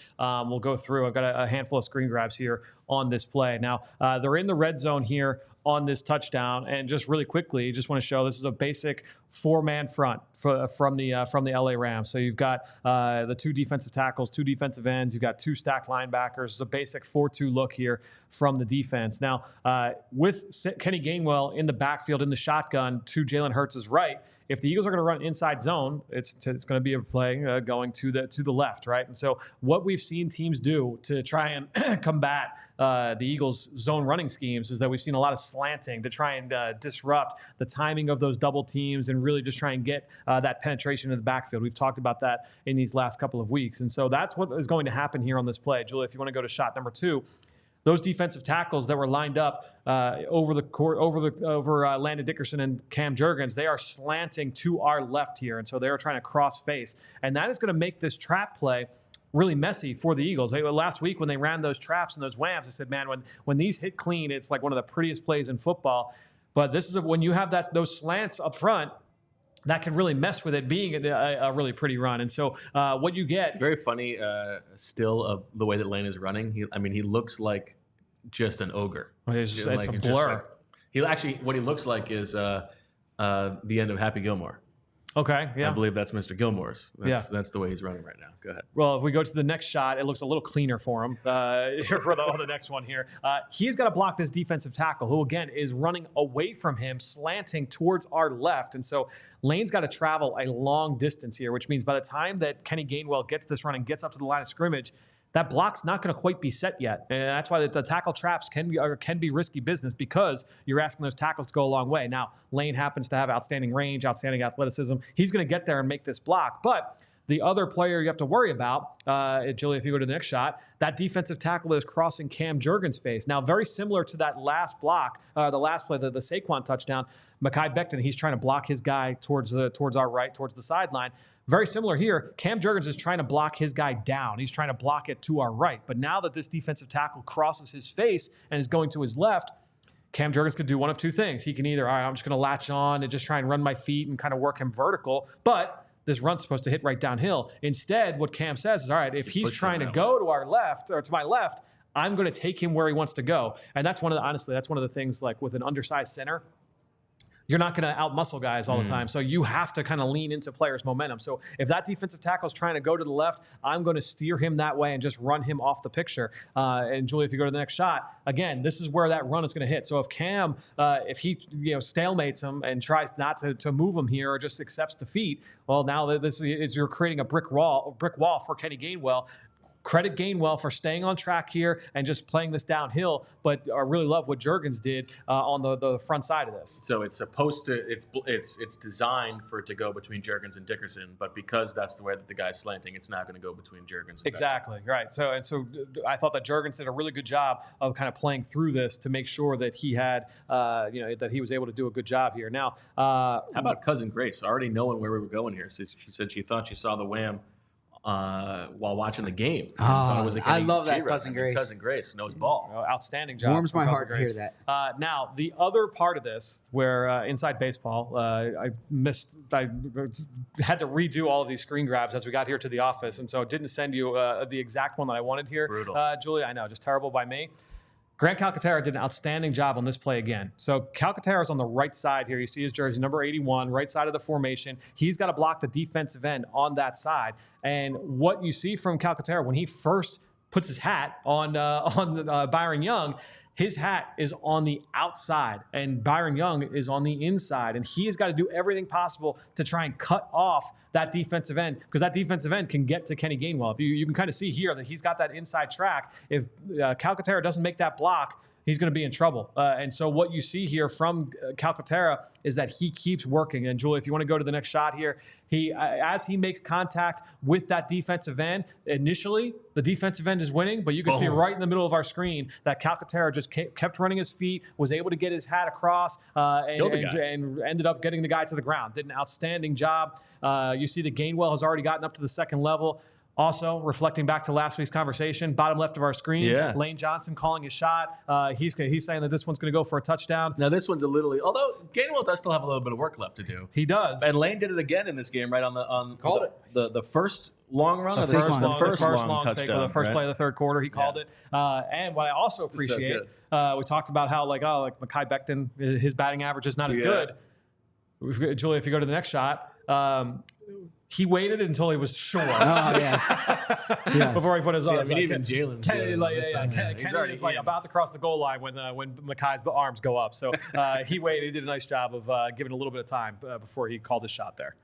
we'll go through. I've got a handful of screen grabs here on this play. Now, they're in the red zone here on this touchdown. And just really quickly, just want to show this is a basic 4-man front from the LA Rams. So you've got the 2 defensive tackles, 2 defensive ends. You've got 2 stacked linebackers. It's a basic 4-2 look here from the defense. Now, with Kenny Gainwell in the backfield in the shotgun to Jalen Hurts' right, if the Eagles are going to run inside zone, it's going to be a play going to the left, right? And so what we've seen teams do to try and combat the Eagles' zone running schemes is that we've seen a lot of slanting to try and disrupt the timing of those double teams and really just try and get that penetration in the backfield. We've talked about that in these last couple of weeks. And so that's what is going to happen here on this play. Julia, if you want to go to shot number 2, those defensive tackles that were lined up over Landon Dickerson and Cam Jurgens, they are slanting to our left here. And so they're trying to cross face. And that is going to make this trap play really messy for the Eagles. Last week when they ran those traps and those whams, I said, man, when these hit clean, it's like one of the prettiest plays in football. But this is when you have those slants up front, that can really mess with it being a really pretty run. And so what you get... It's very funny still of the way that Lane is running. He looks like just an ogre. It's a blur. What he looks like is the end of Happy Gilmore. Okay, yeah. I believe that's Mr. Gilmore's. That's the way he's running right now. Go ahead. Well, if we go to the next shot, it looks a little cleaner for him for the next one here. He's got to block this defensive tackle, who, again, is running away from him, slanting towards our left. And so Lane's got to travel a long distance here, which means by the time that Kenny Gainwell gets this run and gets up to the line of scrimmage, that block's not going to quite be set yet. And that's why the tackle traps can be risky business, because you're asking those tackles to go a long way. Now, Lane happens to have outstanding range, outstanding athleticism. He's going to get there and make this block. But the other player you have to worry about, Julie, if you go to the next shot, that defensive tackle that is crossing Cam Jurgens' face. Now, very similar to that last block, the last play, the Saquon touchdown, Mekhi Becton, he's trying to block his guy towards our right, towards the sideline. Very similar here. Cam Jurgens is trying to block his guy down. He's trying to block it to our right. But now that this defensive tackle crosses his face and is going to his left, Cam Jurgens could do one of two things. He can either, all right, I'm just going to latch on and just try and run my feet and kind of work him vertical, but this run's supposed to hit right downhill. Instead, what Cam says is, all right, if he's trying to go to our left or to my left, I'm going to take him where he wants to go. And that's one of the things, like with an undersized center, you're not going to out-muscle guys all the time. So you have to kind of lean into players' momentum. So if that defensive tackle is trying to go to the left, I'm going to steer him that way and just run him off the picture. And Julie, if you go to the next shot, again, this is where that run is going to hit. So if Cam, if he stalemates him and tries not to move him here or just accepts defeat, well, now you're creating a brick wall for Kenny Gainwell. Credit Gainwell for staying on track here and just playing this downhill, but I really love what Jurgens did on the front side of this. So it's supposed to, it's designed for it to go between Jurgens and Dickerson, but because that's the way that the guy's slanting, it's not going to go between Jurgens and Exactly, right. So I thought that Jurgens did a really good job of kind of playing through this to make sure that he had, that he was able to do a good job here. Now, how about Cousin Grace? Already knowing where we were going here. She said she thought she saw the wham while watching the game. I love that Cousin Grace. Cousin Grace knows ball. Outstanding job. Warms my heart to hear that. Now, the other part of this, where inside baseball, I had to redo all of these screen grabs as we got here to the office, and so didn't send you the exact one that I wanted here. Brutal. Julia, I know, just terrible by me. Grant Calcaterra did an outstanding job on this play again. So Calcaterra is on the right side here. You see his jersey, number 81, right side of the formation. He's got to block the defensive end on that side. And what you see from Calcaterra when he first puts his hat on Byron Young, his hat is on the outside, and Byron Young is on the inside. And he has got to do everything possible to try and cut off that defensive end, because that defensive end can get to Kenny Gainwell. If you can kind of see here that he's got that inside track. If Calcaterra doesn't make that block, he's going to be in trouble. And so what you see here from Calcaterra is that he keeps working. And Julie, if you want to go to the next shot here, as he makes contact with that defensive end, initially the defensive end is winning, but you can see right in the middle of our screen that Calcaterra just kept running his feet, was able to get his hat across, and ended up getting the guy to the ground. Did an outstanding job. You see that Gainwell has already gotten up to the second level. Also, reflecting back to last week's conversation, bottom left of our screen, Lane Johnson calling his shot. He's saying that this one's going to go for a touchdown. Now, this one's although Gainwell does still have a little bit of work left to do. He does. And Lane did it again in this game, right on the first long run, the first long touchdown, the first play of the third quarter. He called it. And what I also appreciate, we talked about how Mekhi Becton, his batting average is not as good. Julie, if you go to the next shot. He waited until he was sure. Oh, yes. Before he put his arms. I mean, even Jalen. Kenny is like about to cross the goal line when Mekhi's arms go up. So he waited. He did a nice job of giving a little bit of time before he called his shot there.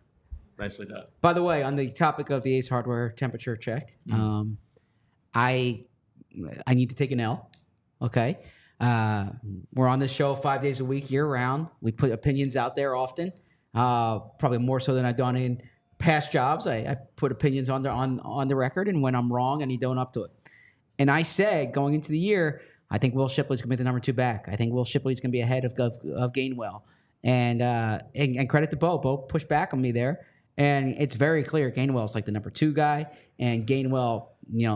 Nicely done. By the way, on the topic of the Ace Hardware temperature check, I need to take an L. Okay. We're on this show 5 days a week, year round. We put opinions out there often, probably more so than I've done in past jobs. I put opinions on the record, and when I'm wrong, I need to own up to it. And I said going into the year, I think Will Shipley's going to be the number 2 back. I think Will Shipley's going to be ahead of Gainwell. And credit to Bo. Bo pushed back on me there. And it's very clear Gainwell's like the number 2 guy. And Gainwell,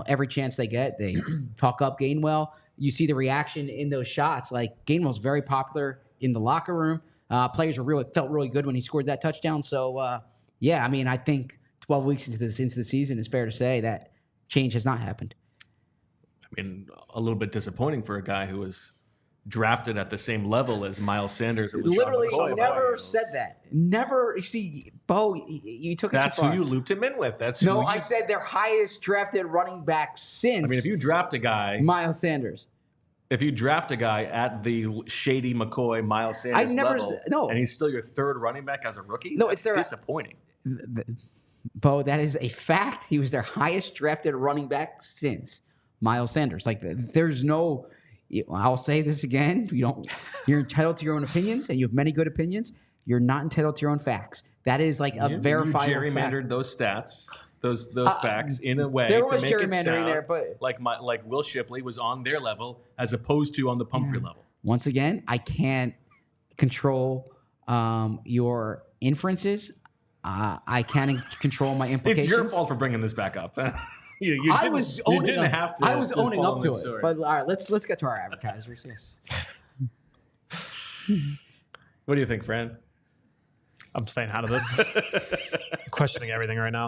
every chance they get, they talk up Gainwell. You see the reaction in those shots. Like, Gainwell's very popular in the locker room. Players felt really good when he scored that touchdown. So, I think 12 weeks into the season, it's fair to say that change has not happened. I mean, a little bit disappointing for a guy who was drafted at the same level as Miles Sanders. And literally never said that. Never. You see, Bo, you took it That's too far. who you looped him in with. I said their highest drafted running back since. I mean, if you draft a guy, Miles Sanders. If you draft a guy at the Shady McCoy, Miles Sanders level, and he's still your 3rd running back as a rookie, that's disappointing. Bo, that is a fact. He was their highest drafted running back since Miles Sanders. Like, there's no. I'll say this again. You're entitled to your own opinions, and you have many good opinions. You're not entitled to your own facts. That is like a verifiable you gerrymandered fact. Those stats, those facts in a way there to was make it gerrymandering sound there, but like Will Shipley was on their level as opposed to on the Pumphrey level. Once again, I can't control your inferences. I can't control my implications. It's your fault for bringing this back up. You didn't have to. I was owning up to it. Story. But all right, let's get to our advertisers. Yes. What do you think, Fran? I'm staying out of this. I'm questioning everything right now.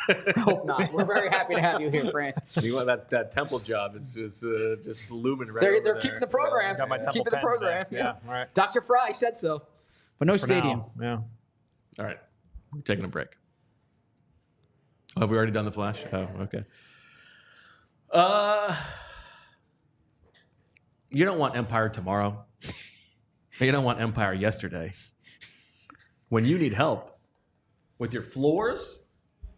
I hope not. We're very happy to have you here, Fran. You want that Temple job is just looming right They're there. keeping the program. Got my keeping the program. Yeah, all right. Dr. Fry said so, but no stadium. Now, yeah. All right, we're taking a break. Oh, have we already done the flash? Oh, okay. You don't want Empire tomorrow. You don't want Empire yesterday. When you need help with your floors,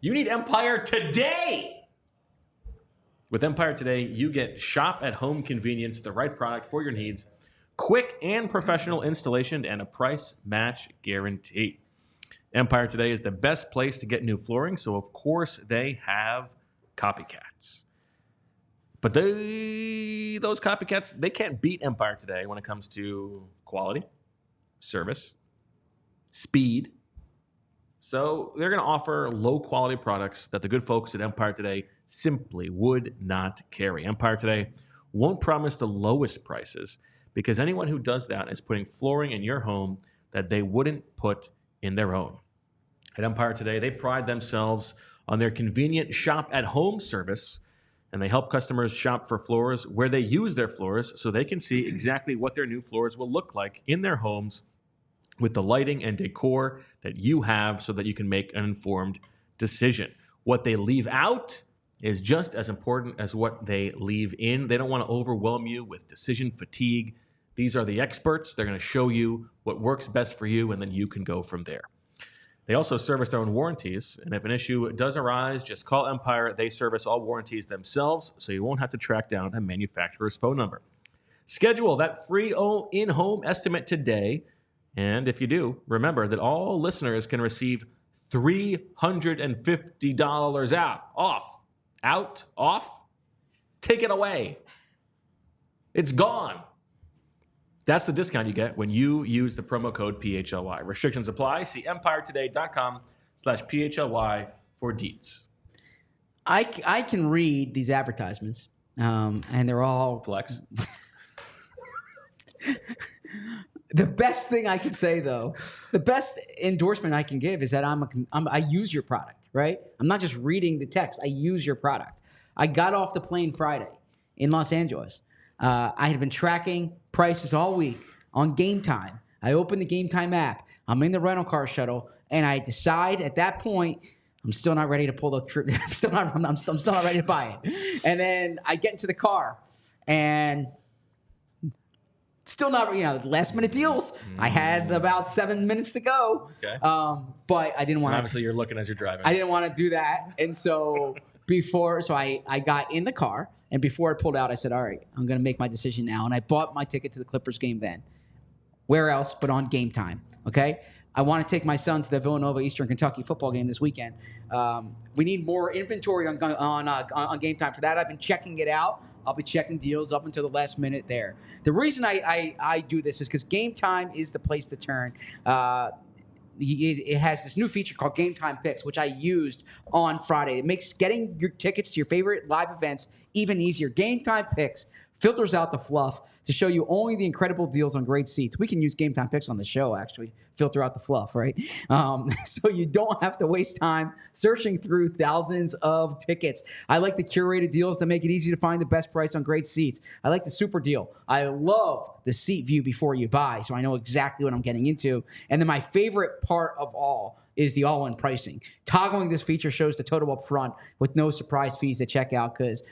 you need Empire today. With Empire today, you get shop-at-home convenience, the right product for your needs, quick and professional installation, and a price match guarantee. Empire today is the best place to get new flooring, so of course they have copycats. But those copycats, they can't beat Empire today when it comes to quality, service, speed. So they're going to offer low-quality products that the good folks at Empire today simply would not carry. Empire today won't promise the lowest prices because anyone who does that is putting flooring in your home that they wouldn't put in their own. At Empire today, they pride themselves on their convenient shop-at-home service, and they help customers shop for floors where they use their floors so they can see exactly what their new floors will look like in their homes with the lighting and decor that you have so that you can make an informed decision. What they leave out is just as important as what they leave in. They don't want to overwhelm you with decision fatigue. These are the experts. They're going to show you what works best for you, and then you can go from there. They also service their own warranties, and if an issue does arise, just call Empire. They service all warranties themselves, so you won't have to track down a manufacturer's phone number. Schedule that free in-home estimate today, and if you do, remember that all listeners can receive $350 off. Take it away. It's gone. That's the discount you get when you use the promo code PHLY. Restrictions apply. See empiretoday.com/PHLY for deets. I can read these advertisements, and they're all flex. The best thing I can say, though, the best endorsement I can give is that I use your product, right? I'm not just reading the text. I use your product. I got off the plane Friday in Los Angeles. I had been tracking prices all week on Game Time. I opened the Game Time app. I'm in the rental car shuttle, and I decide at that point, I'm still not ready to pull the trigger. I'm still not ready to buy it. And then I get into the car, and still not, last minute deals. I had about 7 minutes to go. Okay. But I didn't want to. Obviously, you're looking as you're driving. I didn't want to do that. And so I got in the car, and before I pulled out, I said, all right, I'm going to make my decision now. And I bought my ticket to the Clippers game then. Where else but on Game Time, okay? I want to take my son to the Villanova Eastern Kentucky football game this weekend. We need more inventory on Game Time. For that, I've been checking it out. I'll be checking deals up until the last minute there. The reason I do this is because Game Time is the place to turn. It has this new feature called Game Time Picks, which I used on Friday. It makes getting your tickets to your favorite live events even easier. Game Time Picks filters out the fluff to show you only the incredible deals on great seats. We can use Game Time Picks on the show, actually. Filter out the fluff, right? So you don't have to waste time searching through thousands of tickets. I like the curated deals that make it easy to find the best price on great seats. I like the super deal. I love the seat view before you buy, so I know exactly what I'm getting into. And then my favorite part of all is the all-in pricing. Toggling this feature shows the total up front with no surprise fees at checkout, because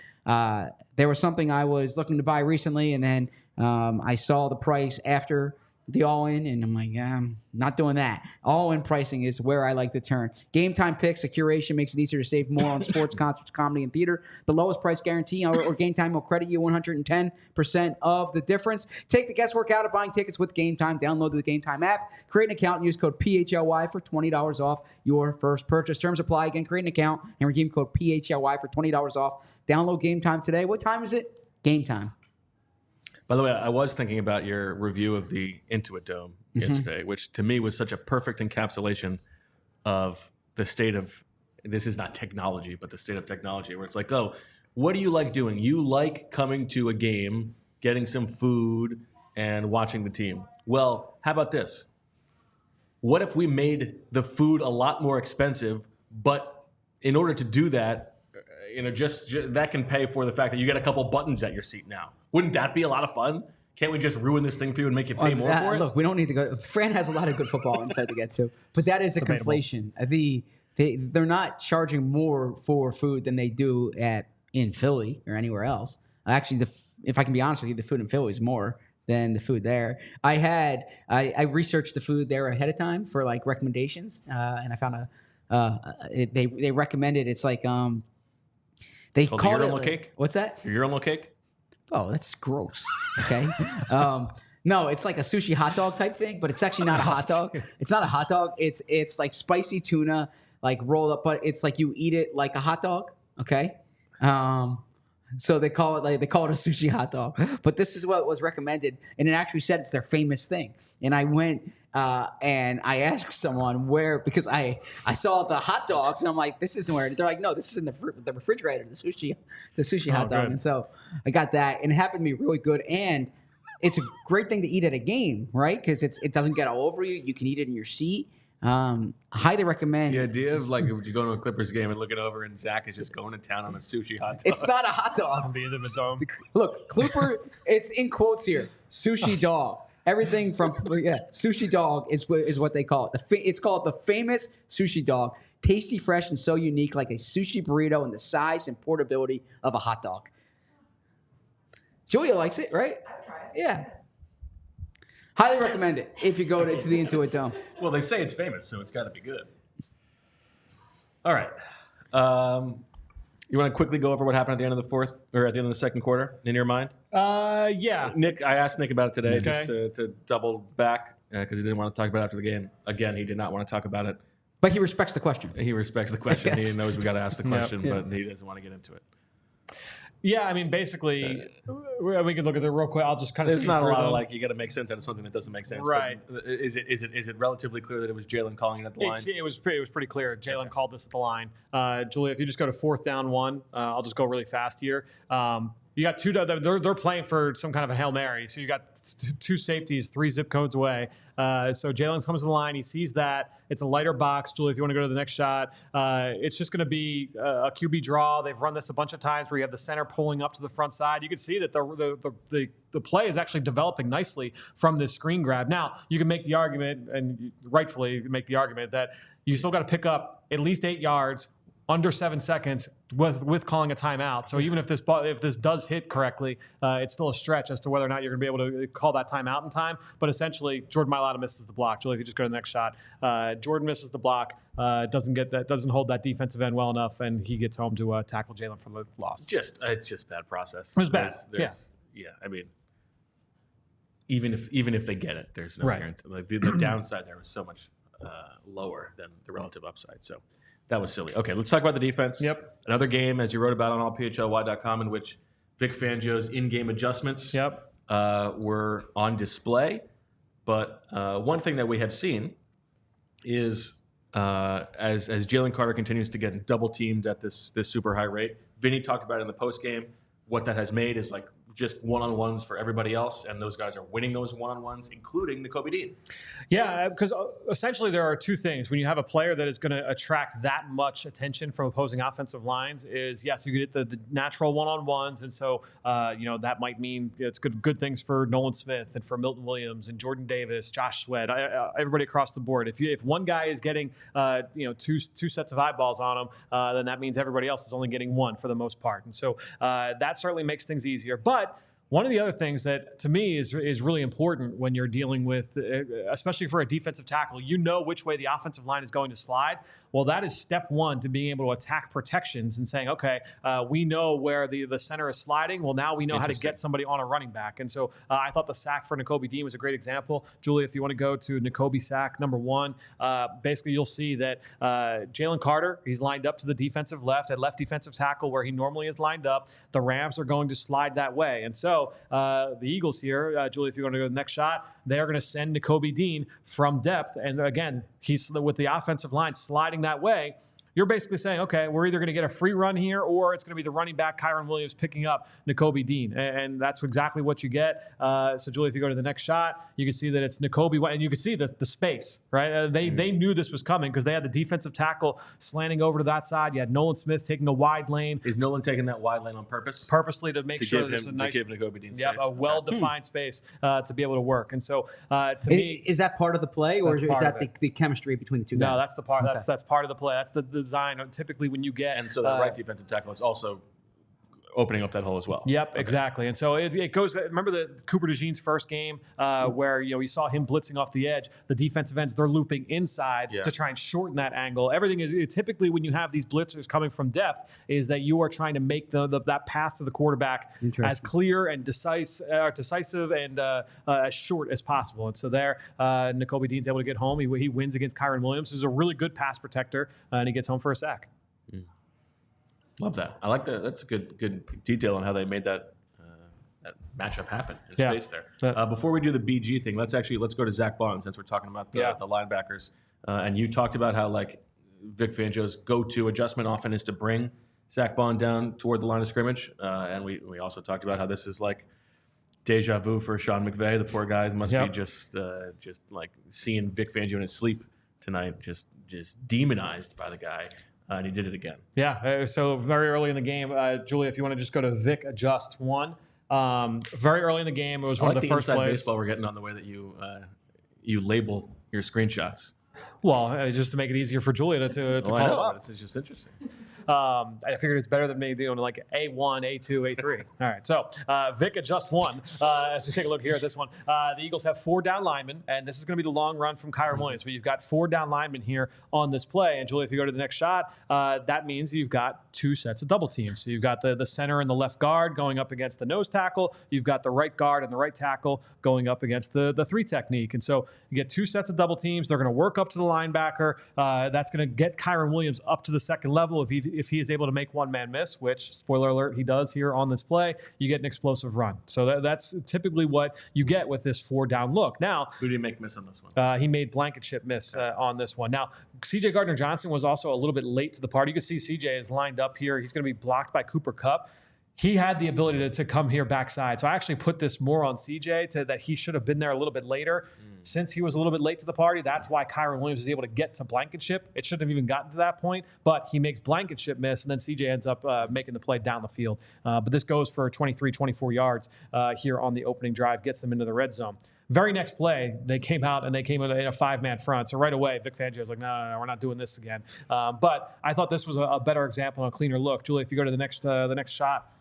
there was something I was looking to buy recently, and then I saw the price after the all-in, and I'm like, yeah, I'm not doing that. All-in pricing is where I like to turn. Game Time Picks, a curation, makes it easier to save more on sports, concerts, comedy, and theater. The lowest price guarantee or Game Time will credit you 110% of the difference. Take the guesswork out of buying tickets with Game Time. Download the Game Time app, create an account, and use code PHLY for $20 off your first purchase. Terms apply. Again, create an account and redeem code PHLY for $20 off. Download Game Time today. What time is it? Game Time. By the way, I was thinking about your review of the Intuit Dome yesterday, which to me was such a perfect encapsulation of the state of, this is not technology, but the state of technology, where it's like, oh, what do you like doing? You like coming to a game, getting some food, and watching the team. Well, how about this? What if we made the food a lot more expensive, but in order to do that, just that can pay for the fact that you get a couple buttons at your seat now. Wouldn't that be a lot of fun? Can't we just ruin this thing for you and make you pay more for it? Look, we don't need to go. Fran has a lot of good football insight to get to, but that is a conflation. They're not charging more for food than they do in Philly or anywhere else. Actually, if I can be honest with you, the food in Philly is more than the food there. I researched the food there ahead of time for like recommendations, and I found they recommended, it's like they called it urinal cake. What's that? Your urinal cake? Oh, that's gross. Okay. No, it's like a sushi hot dog type thing, but it's actually not a hot dog. It's not a hot dog. It's like spicy tuna, like rolled up, but it's like you eat it like a hot dog. Okay. So they call it a sushi hot dog. But this is what was recommended, and it actually said it's their famous thing. And I went and I asked someone where, because I saw the hot dogs and I'm like, this isn't where. They're like, no, this is in the refrigerator, the sushi hot dog. Good. And so I got that, and it happened to be really good. And it's a great thing to eat at a game, right? Because it doesn't get all over you. You can eat it in your seat. Highly recommend. The idea of like if you go to a Clippers game and looking over and Zach is just going to town on a sushi hot dog. It's not a hot dog. On the end of the dome. Look, Clipper, it's in quotes here. Sushi dog. Everything from sushi dog is what they call it. It's called the famous sushi dog. Tasty, fresh, and so unique, like a sushi burrito in the size and portability of a hot dog. Julia likes it, right? I would try it. Yeah. Highly recommend it if you go to the Intuit Dome. Well, they say it's famous, so it's got to be good. All right. You want to quickly go over what happened at the end of the fourth, or at the end of the second quarter, in your mind? Yeah. Nick, I asked Nick about it today, Okay. just to double back, because he didn't want to talk about it after the game. Again, he did not want to talk about it. But he respects the question. He respects the question. Yes. He knows we got to ask the question, Yep. but he doesn't want to get into it. Yeah, I mean, basically, we could look at it real quick. I'll just kind of. There's not a lot of like you got to make sense out of something that doesn't make sense. Right. But is it relatively clear that it was Jalen calling it at the line? It was pretty clear. Jalen called this at the line. Julia, if you just go to 4th down 1, I'll just go really fast here. You got two. They're playing for some kind of a Hail Mary. So you got two safeties, 3 zip codes away. So Jalen comes to the line. He sees that. It's a lighter box. Julie, if you want to go to the next shot, it's just going to be a QB draw. They've run this a bunch of times where you have the center pulling up to the front side. You can see that the play is actually developing nicely from this screen grab. Now, you can make the argument, and rightfully make the argument, that you still got to pick up at least 8 yards under 7 seconds with calling a timeout. So even if this does hit correctly, it's still a stretch as to whether or not you're going to be able to call that timeout in time. But essentially, Jordan Mailata misses the block. Julie, if you just go to the next shot, Jordan misses the block, doesn't hold that defensive end well enough, and he gets home to tackle Jalen for the loss. It's just bad process. It was bad. Yeah. I mean, even if they get it, there's no Right. guarantee. Like the downside there was so much lower than the relative upside. So that was silly. Okay, let's talk about the defense. Yep. Another game, as you wrote about on allphly.com, in which Vic Fangio's in-game adjustments were on display. But one thing that we have seen is as Jalen Carter continues to get double teamed at this super high rate, Vinny talked about it in the post game. What that has made is like just one-on-ones for everybody else, and those guys are winning those one-on-ones, including Nakobe Dean. Yeah, because essentially there are two things. When you have a player that is going to attract that much attention from opposing offensive lines is, yes, you get the natural one-on-ones, and so that might mean it's good things for Nolan Smith and for Milton Williams and Jordan Davis, Josh Sweat, everybody across the board. If one guy is getting two sets of eyeballs on him, then that means everybody else is only getting one for the most part, and so that certainly makes things easier. But one of the other things that, to me, is really important when you're dealing with, especially for a defensive tackle, you know which way the offensive line is going to slide. Well, that is step one to being able to attack protections and saying, okay, we know where the center is sliding. Well, now we know how to get somebody on a running back. And so I thought the sack for Nakobe Dean was a great example. Julia, if you want to go to Nakobe sack number 1, basically you'll see that Jalen Carter, he's lined up to the defensive left at left defensive tackle where he normally is lined up. The Rams are going to slide that way. And so the Eagles here, Julia, if you want to go to the next shot, they are going to send Nakobe Dean from depth. And again, he's with the offensive line sliding that way. You're basically saying, okay, we're either going to get a free run here or it's going to be the running back, Kyron Williams, picking up Nakobe Dean. And that's exactly what you get. So, Julie, if you go to the next shot, you can see that it's Nakobe. And you can see the space, right? They knew this was coming because they had the defensive tackle slanting over to that side. You had Nolan Smith taking a wide lane. Is Nolan taking that wide lane on purpose? Purposely to make sure there's a nice, to give Nakobe Dean space. Yep, a well-defined space to be able to work. And so, to me... Is that part of the play, or is that the chemistry between the two guys? No, that's the part. Okay. That's part of the play. That's the design. Typically, when you get and so that right defensive tackle is also opening up that hole as well. Yep, okay. Exactly. And so it goes. Remember the Cooper DeJean's first game where you saw him blitzing off the edge. The defensive ends, they're looping inside to try and shorten that angle. Everything is typically when you have these blitzers coming from depth is that you are trying to make that path to the quarterback as clear and decisive and as short as possible. And so there, Nakobe Dean's able to get home. He wins against Kyron Williams, who's a really good pass protector, and he gets home for a sack. Love that. I like that. That's a good detail on how they made that matchup happen in space there. Before we do the BG thing, let's go to Zach Baun since we're talking about the linebackers. And you talked about how like Vic Fangio's go-to adjustment often is to bring Zach Baun down toward the line of scrimmage. And we also talked about how this is like deja vu for Sean McVay. The poor guy must be just like seeing Vic Fangio in his sleep tonight, just demonized by the guy. And he did it again. Yeah, so very early in the game, Julia, if you want to just go to Vic adjust 1. Very early in the game, it was one of the first plays. Baseball we're getting on the way that you label your screenshots. Well, just to make it easier for Julia to call it up. It's just interesting. I figured it's better than me doing like A1, A2, A3. All right, so Vic adjust 1. As we take a look here at this one, the Eagles have 4 down linemen, and this is going to be the long run from Kyron Williams. But you've got 4 down linemen here on this play. And Julia, if you go to the next shot, that means you've got 2 sets of double teams. So you've got the center and the left guard going up against the nose tackle. You've got the right guard and the right tackle going up against the 3 technique. And so you get 2 sets of double teams. They're going to work up to the linebacker. That's going to get Kyron Williams up to the second level if he is able to make one man miss, which, spoiler alert, he does here on this play. You get an explosive run. So that's typically what you get with this 4 down look. Now, who did he make miss on this one? He made Blankenship miss on this one. Now, C.J. Gardner-Johnson was also a little bit late to the party. You can see C.J. is lined up here. He's going to be blocked by Cooper Kupp. he had the ability to come here backside. So I actually put this more on CJ that he should have been there a little bit later. Since he was a little bit late to the party, that's why Kyron Williams is able to get to Blankenship. It shouldn't have even gotten to that point, but he makes Blankenship miss, and then CJ ends up making the play down the field. But this goes for 23, 24 yards here on the opening drive, gets them into the red zone. Very next play, they came out and they came in a 5-man front. So right away, Vic Fangio was like, no, we're not doing this again. But I thought this was a better example and a cleaner look. Julie, if you go to the next shot.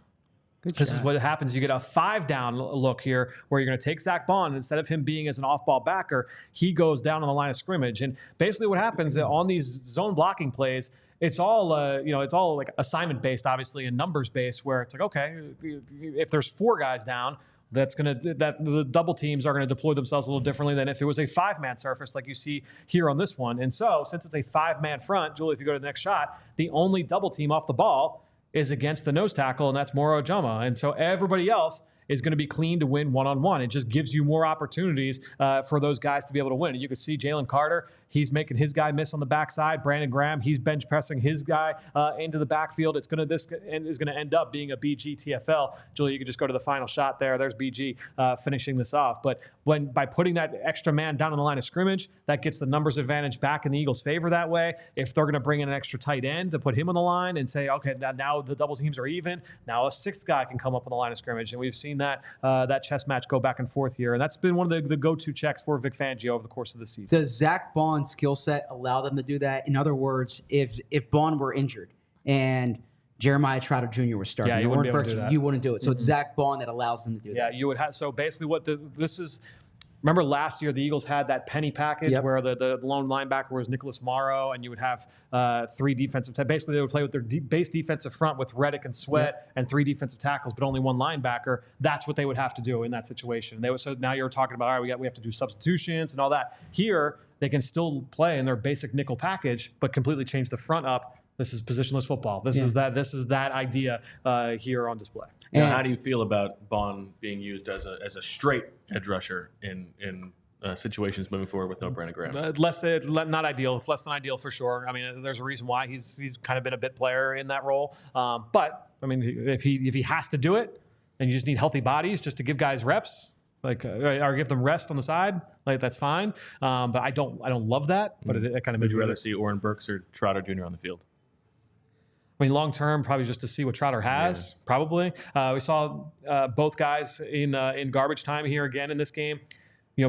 This is what happens. You get a 5-down look here where you're going to take Zach Baun. Instead of him being as an off-ball backer, he goes down on the line of scrimmage. And basically what happens on these zone blocking plays, it's all it's all like assignment-based, obviously, and numbers-based, where it's like, okay, if there's 4 guys down, that the double teams are going to deploy themselves a little differently than if it was a 5-man surface like you see here on this one. And so since it's a 5-man front, Julie, if you go to the next shot, the only double team off the ball is against the nose tackle, and that's Moro Ojama. And so everybody else is going to be clean to win one-on-one. It just gives you more opportunities for those guys to be able to win. And you can see Jalen Carter, he's making his guy miss on the backside. Brandon Graham, he's bench pressing his guy into the backfield. This is going to end up being a BG TFL. Julie, you can just go to the final shot there. There's BG finishing this off. But by putting that extra man down on the line of scrimmage, that gets the numbers advantage back in the Eagles' favor that way. If they're going to bring in an extra tight end to put him on the line and say, okay, now the double teams are even, now a 6th guy can come up on the line of scrimmage. And we've seen that chess match go back and forth here. And that's been one of the go-to checks for Vic Fangio over the course of the season. Does Zach Baun's skill set allow them to do that? In other words, if Baun were injured and Jeremiah Trotter Jr. was starting, you wouldn't be able to do that. You wouldn't do it. So it's Zach Baun that allows them to do that. Yeah, you would have. So basically this is, remember last year the Eagles had that penny package where the lone linebacker was Nicholas Morrow, and you would have 3 defensive tackles. Basically, they would play with their base defensive front with Reddick and Sweat and 3 defensive tackles, but only 1 linebacker. That's what they would have to do in that situation. So now you're talking about, all right, we have to do substitutions and all that. Here, they can still play in their basic nickel package, but completely change the front up. This is positionless football. This is that idea here on display. How do you feel about Baun being used as a straight edge rusher in situations moving forward with no Brandon Graham? Not ideal. It's less than ideal for sure. I mean, there's a reason why he's kind of been a bit player in that role. But I mean, if he has to do it, and you just need healthy bodies just to give guys reps, or give them rest on the side, that's fine. But I don't love that. But it kind of. Would you rather see Oren Burks or Trotter Jr. on the field? I mean, long term, probably just to see what Trotter has. Probably. We saw both guys in garbage time here again in this game.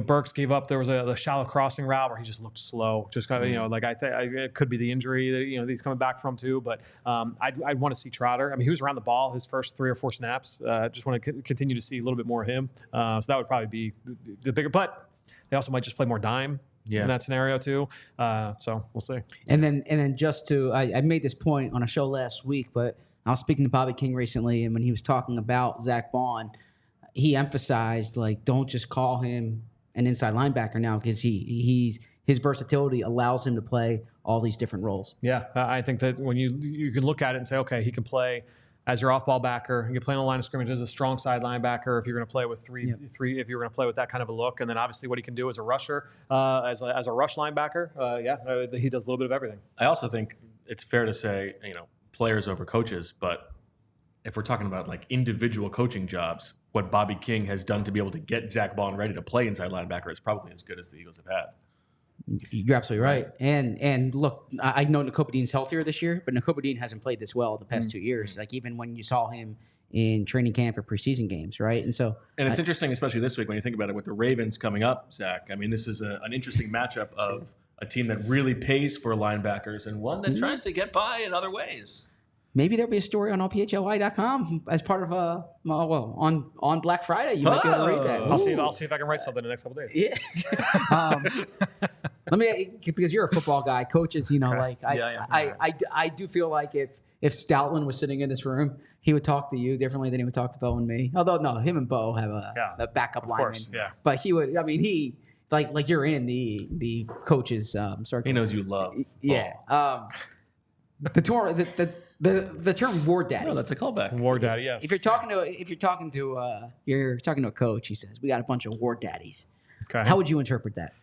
Burks gave up. There was a shallow crossing route where he just looked slow. Just kind of, I think it could be the injury that he's coming back from too. But I'd want to see Trotter. I mean, he was around the ball his first 3 or 4 snaps. Just want to continue to see a little bit more of him. So that would probably be the bigger. But they also might just play more dime. In that scenario too. So we'll see. And then just to, I made this point on a show last week, but I was speaking to Bobby King recently, and when he was talking about Zach Baun, he emphasized, don't just call him an inside linebacker now, because his versatility allows him to play all these different roles. Yeah, I think that when you can look at it and say, okay, he can play as your off-ball backer, you can play on the line of scrimmage as a strong side linebacker if you're going to play with three, if you're going to play with that kind of a look, and then obviously what he can do as a rusher, as a rush linebacker, he does a little bit of everything. I also think it's fair to say, players over coaches, but if we're talking about individual coaching jobs, what Bobby King has done to be able to get Zach Baun ready to play inside linebacker is probably as good as the Eagles have had. You're absolutely right. And look, I know Nakobe Dean's healthier this year, but Nakobe Dean hasn't played this well the past 2 years. Even when you saw him in training camp or preseason games, right? And it's interesting, especially this week when you think about it with the Ravens coming up, Zach. I mean, this is an interesting matchup of a team that really pays for linebackers and one that tries to get by in other ways. Maybe there'll be a story on allphly.com as part of on Black Friday. You might be able to read that. I'll see if I can write something in the next couple of days. Yeah. Let me, because you're a football guy, coaches. I do feel like if Stoutland was sitting in this room, he would talk to you differently than he would talk to Bo and me. Although no, him and Bo have a backup lineman. Course, yeah. But he would. I mean, he like you're in the coaches circle. He knows you love. Yeah. The term war daddy. No, that's a callback. War daddy, yes. If you're talking to a coach, he says, "We got a bunch of war daddies." Okay. How would you interpret that?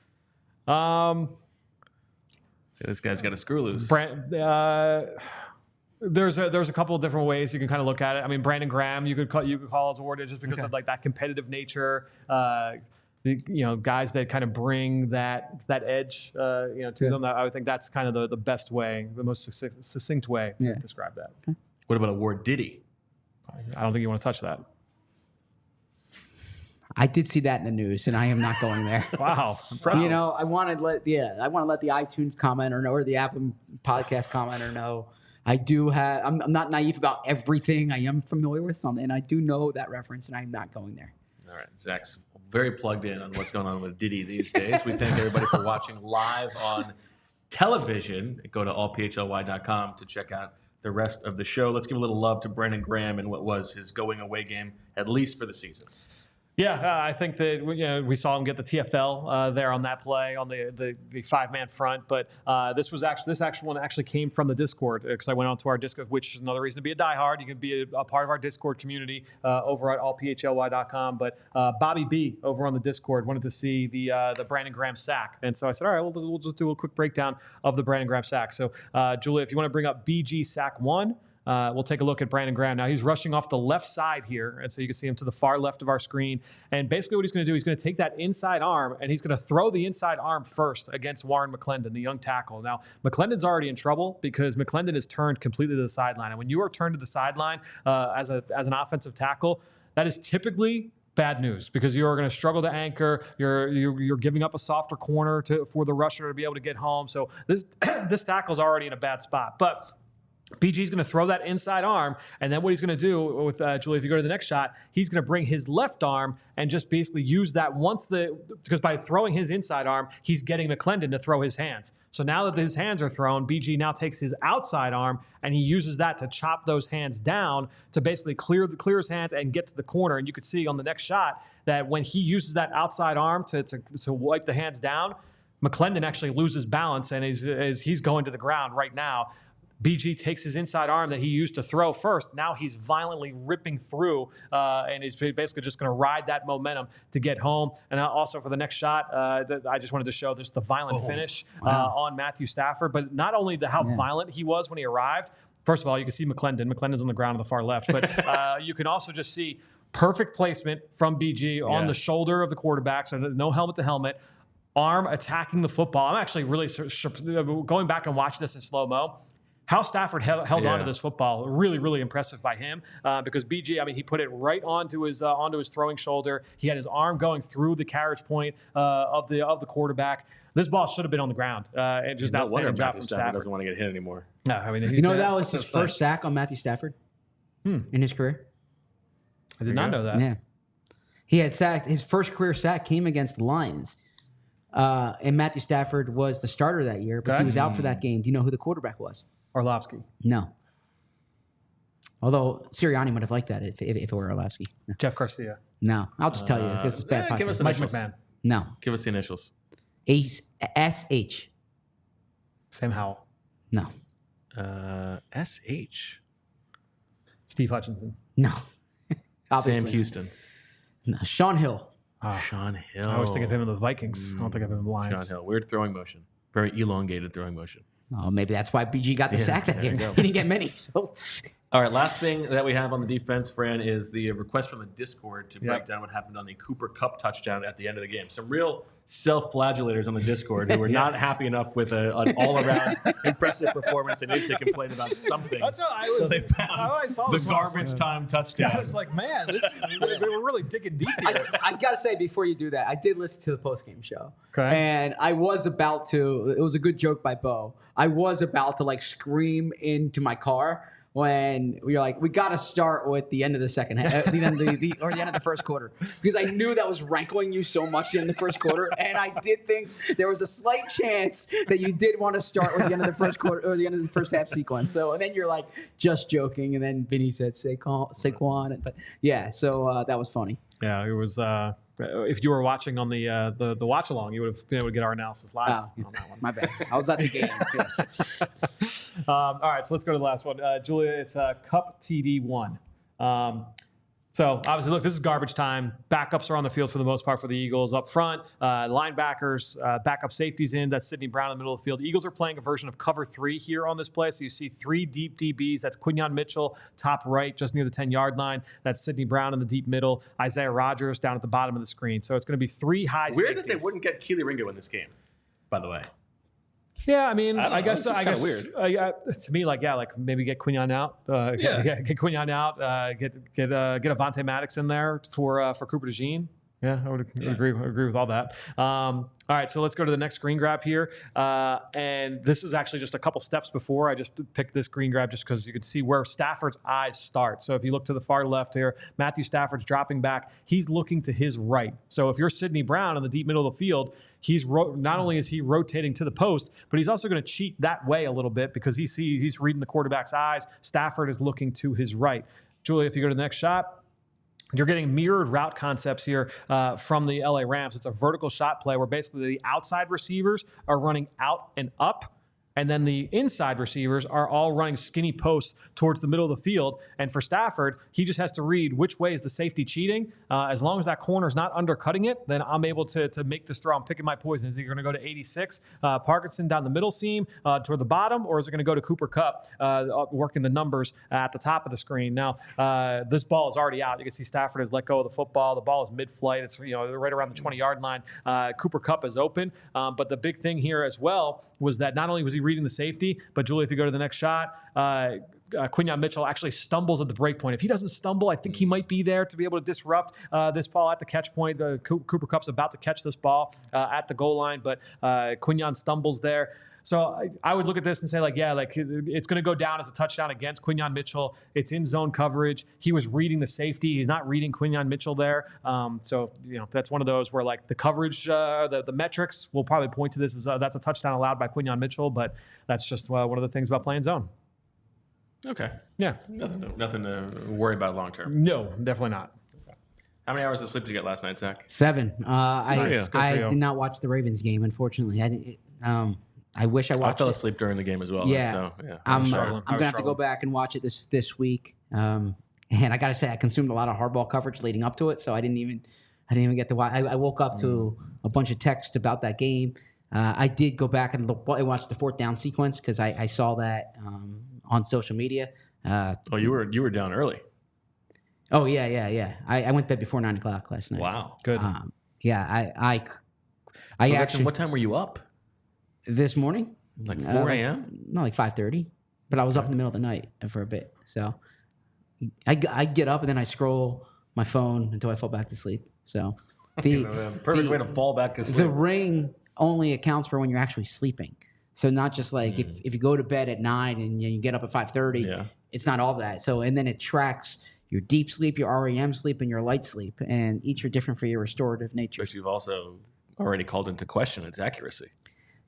So this guy's got a screw loose. There's a couple of different ways you can kind of look at it. I mean, Brandon Graham, you could call as awarded just because of like that competitive nature. Guys that kind of bring that edge, to them. I would think that's kind of the best way, the most succinct way to describe that. Okay. What about award Diddy? I don't think you want to touch that. I did see that in the news, and I am not going there. Wow, impressive. I want to let the iTunes commenter know, or the Apple Podcast commenter know. I do have. I'm not naive about everything. I am familiar with some, and I do know that reference, and I'm not going there. All right, Zach's very plugged in on what's going on with Diddy these days. We thank everybody for watching live on television. Go to allphly.com to check out the rest of the show. Let's give a little love to Brandon Graham and what was his going away game, at least for the season. Yeah, I think that we saw him get the TFL there on that play on the 5-man front, but this actual one actually came from the Discord because I went onto our Discord, which is another reason to be a diehard. You can be a part of our Discord community over at allphly.com. But Bobby B over on the Discord wanted to see the Brandon Graham sack, and so I said, all right, we'll just do a quick breakdown of the Brandon Graham sack. So Julia, if you want to bring up BG sack 1. We'll take a look at Brandon Graham. Now, he's rushing off the left side here, and so you can see him to the far left of our screen. And basically what he's going to do, he's going to take that inside arm, and he's going to throw the inside arm first against Warren McClendon, the young tackle. Now, McClendon's already in trouble because McClendon is turned completely to the sideline. And when you are turned to the sideline as an offensive tackle, that is typically bad news because you're going to struggle to anchor. You're giving up a softer corner for the rusher to be able to get home. So this tackle's already in a bad spot. But BG's going to throw that inside arm, and then what he's going to do with Julie, if you go to the next shot, he's going to bring his left arm and just basically use that because by throwing his inside arm, he's getting McClendon to throw his hands. So now that his hands are thrown, BG now takes his outside arm and he uses that to chop those hands down to basically clear his hands and get to the corner. And you could see on the next shot that when he uses that outside arm to wipe the hands down, McClendon actually loses balance and as he's going to the ground right now. BG takes his inside arm that he used to throw first. Now he's violently ripping through, and he's basically just going to ride that momentum to get home. And also for the next shot, I just wanted to show this the violent finish on Matthew Stafford. But not only how violent he was when he arrived. First of all, you can see McClendon. McClendon's on the ground on the far left. But you can also just see perfect placement from BG on the shoulder of the quarterback, so no helmet to helmet. Arm attacking the football. I'm actually really going back and watching this in slow-mo. How Stafford held on to this football, really, really impressive by him because BG, he put it right onto his throwing shoulder. He had his arm going through the carriage point of the quarterback. This ball should have been on the ground. And just outstanding job from Stafford. Doesn't want to get hit anymore. No, that was his first sack on Matthew Stafford in his career. I did not know that. Yeah, he had sacked. His first career sack came against the Lions. And Matthew Stafford was the starter that year, but he was out for that game. Do you know who the quarterback was? Orlovsky. No. Although Sirianni would have liked that if it were Orlovsky. No. Jeff Garcia. No. I'll just tell you because it's bad. Give us the Mike initials. McMahon. No. Give us the initials. S-H. Sam Howell. No. S-H. Steve Hutchinson. No. Sam Houston. No. Sean Hill. Sean Hill. I always think of him in the Vikings. I don't think of him in the Lions. Sean Hill. Weird throwing motion. Very elongated throwing motion. Oh, maybe that's why BG got the sack that game. He didn't get many. So, all right, last thing that we have on the defense, Fran, is the request from the Discord to break down what happened on the Cooper Kupp touchdown at the end of the game. Some real self-flagellators on the Discord who were not happy enough with an all-around impressive performance. They needed to complain about something. That's what so they found the garbage time touchdown. I was like, man, we're really digging deep here. I got to say, before you do that, I did listen to the postgame show. Okay. And I was about to, it was a good joke by Bo. I was about to scream into my car when we were like, we got to start with the end of the second half, the end of the first quarter, because I knew that was rankling you so much in the first quarter, and I did think there was a slight chance that you did want to start with the end of the first quarter or the end of the first half sequence. So, and then you're like, just joking, and then Vinny said Saquon, but yeah, so that was funny. Yeah, it was. If you were watching on the watch along, you would have been able to get our analysis live on that one. My bad. I was at the game. Yes. All right, so let's go to the last one. Julia, it's Cup TD1. So obviously, look, this is garbage time. Backups are on the field for the most part for the Eagles. Up front, linebackers, backup safeties in. That's Sidney Brown in the middle of the field. The Eagles are playing a version of cover 3 here on this play. So you see 3 deep DBs. That's Quinyon Mitchell, top right, just near the 10-yard line. That's Sidney Brown in the deep middle. Isaiah Rodgers down at the bottom of the screen. So it's going to be 3 high Weird safeties. that they wouldn't get Keely Ringo in this game, by the way. Yeah, I mean, I guess weird. To me, like maybe get Quinyon out, get Quinyon out, get Avonte Maddox in there for Cooper DeJean. Yeah, I would agree with all that. All right, so let's go to the next screen grab here. And this is actually just a couple steps before. I just picked this screen grab just because you can see where Stafford's eyes start. So if you look to the far left here, Matthew Stafford's dropping back. He's looking to his right. So if you're Sidney Brown in the deep middle of the field, he's not only is he rotating to the post, but he's also going to cheat that way a little bit because he's reading the quarterback's eyes. Stafford is looking to his right. Julia, if you go to the next shot, you're getting mirrored route concepts here from the LA Rams. It's a vertical shot play where basically the outside receivers are running out and up, and then the inside receivers are all running skinny posts towards the middle of the field. And for Stafford, he just has to read which way is the safety cheating. As long as that corner is not undercutting it, then I'm able to make this throw. I'm picking my poison. Is he going to go to 86, Parkinson down the middle seam toward the bottom, or is it going to go to Cooper Kupp, working the numbers at the top of the screen? Now, this ball is already out. You can see Stafford has let go of the football. The ball is mid-flight. It's right around the 20-yard line. Cooper Kupp is open. But the big thing here as well was that not only was he reading the safety, but Julie, if you go to the next shot, Quinyon Mitchell actually stumbles at the break point. If he doesn't stumble, I think he might be there to be able to disrupt this ball at the catch point. Cooper Kupp's about to catch this ball at the goal line, but Quinyon stumbles there. So I would look at this and say, it's going to go down as a touchdown against Quinyon Mitchell. It's in zone coverage. He was reading the safety. He's not reading Quinyon Mitchell there. So that's one of those where the coverage, the metrics will probably point to this as that's a touchdown allowed by Quinyon Mitchell, but that's just one of the things about playing zone. Okay. Yeah. Nothing to worry about long term. No, definitely not. How many hours of sleep did you get last night, Zach? 7. Nice. I did not watch the Ravens game, unfortunately. I wish I watched. I fell asleep during the game as well. Yeah, so, yeah. I'm gonna have to go back and watch it this week. And I gotta say, I consumed a lot of hardball coverage leading up to it, so I didn't even get to watch. I woke up to a bunch of text about that game. I did go back and watch the 4th down sequence because I saw that on social media. You were down early. Oh yeah. I went to bed before 9 o'clock last night. Wow, good. I So actually. What time were you up? This morning? Like 4 a.m.? No, like 5:30. But I was up in the middle of the night for a bit. So I get up and then I scroll my phone until I fall back to sleep. So the perfect way to fall back to sleep. The ring only accounts for when you're actually sleeping. So not just like if you go to bed at 9 and you get up at 5:30, it's not all that. So and then it tracks your deep sleep, your REM sleep, and your light sleep, and each are different for your restorative nature. But you've also already called into question its accuracy.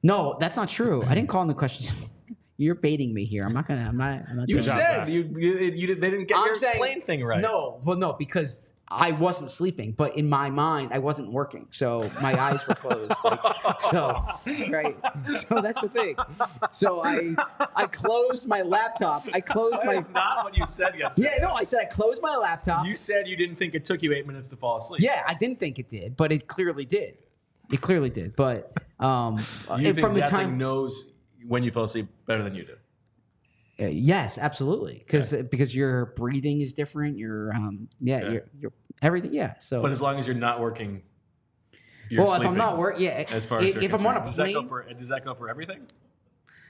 No, that's not true. I didn't call in the question. You're baiting me here. I'm not. You said they didn't get your plane thing right. No, because I wasn't sleeping, but in my mind, I wasn't working, so my eyes were closed. Right. So that's the thing. So I closed my laptop. That's not what you said yesterday. Yeah, no, I said I closed my laptop. You said you didn't think it took you 8 minutes to fall asleep. Yeah, I didn't think it did, but it clearly did. It clearly did, but you think from the that time thing knows when you fell asleep better than you do? Yes, absolutely, because your breathing is different. Your your everything. Yeah. So, but as long as you're not working, you're if I'm not working, As far as if I'm on a plane, does that go for everything?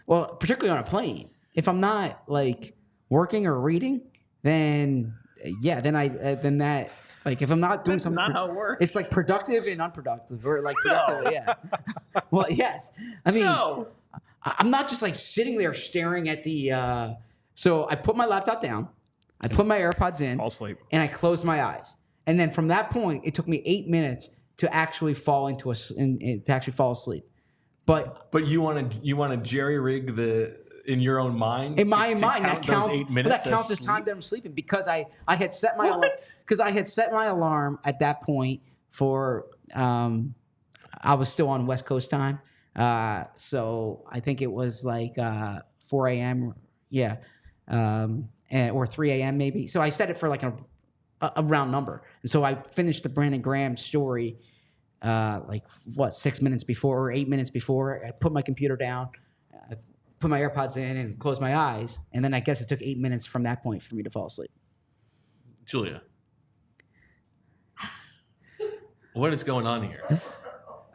Well, particularly on a plane, if I'm not like working or reading, then that. Like if I'm not doing something, that's not how it works. It's like productive and unproductive, or like productive. Yeah. Well, yes. I mean, I'm not just like sitting there staring at the. So I put my laptop down, I put my AirPods in, fall asleep, and I closed my eyes. And then from that point, it took me 8 minutes to actually fall fall asleep. But you want to jerry rig in your own mind. In my mind, that counts. 8 minutes that counts as time that I'm sleeping because I had set my alarm at that point for I was still on West Coast time, so I think it was like 4 a.m. or 3 a.m. maybe. So I set it for like a round number. And so I finished the Brandon Graham story 6 minutes before or 8 minutes before. I put my computer down, I put my AirPods in and closed my eyes. And then I guess it took 8 minutes from that point for me to fall asleep. Julia, what is going on here?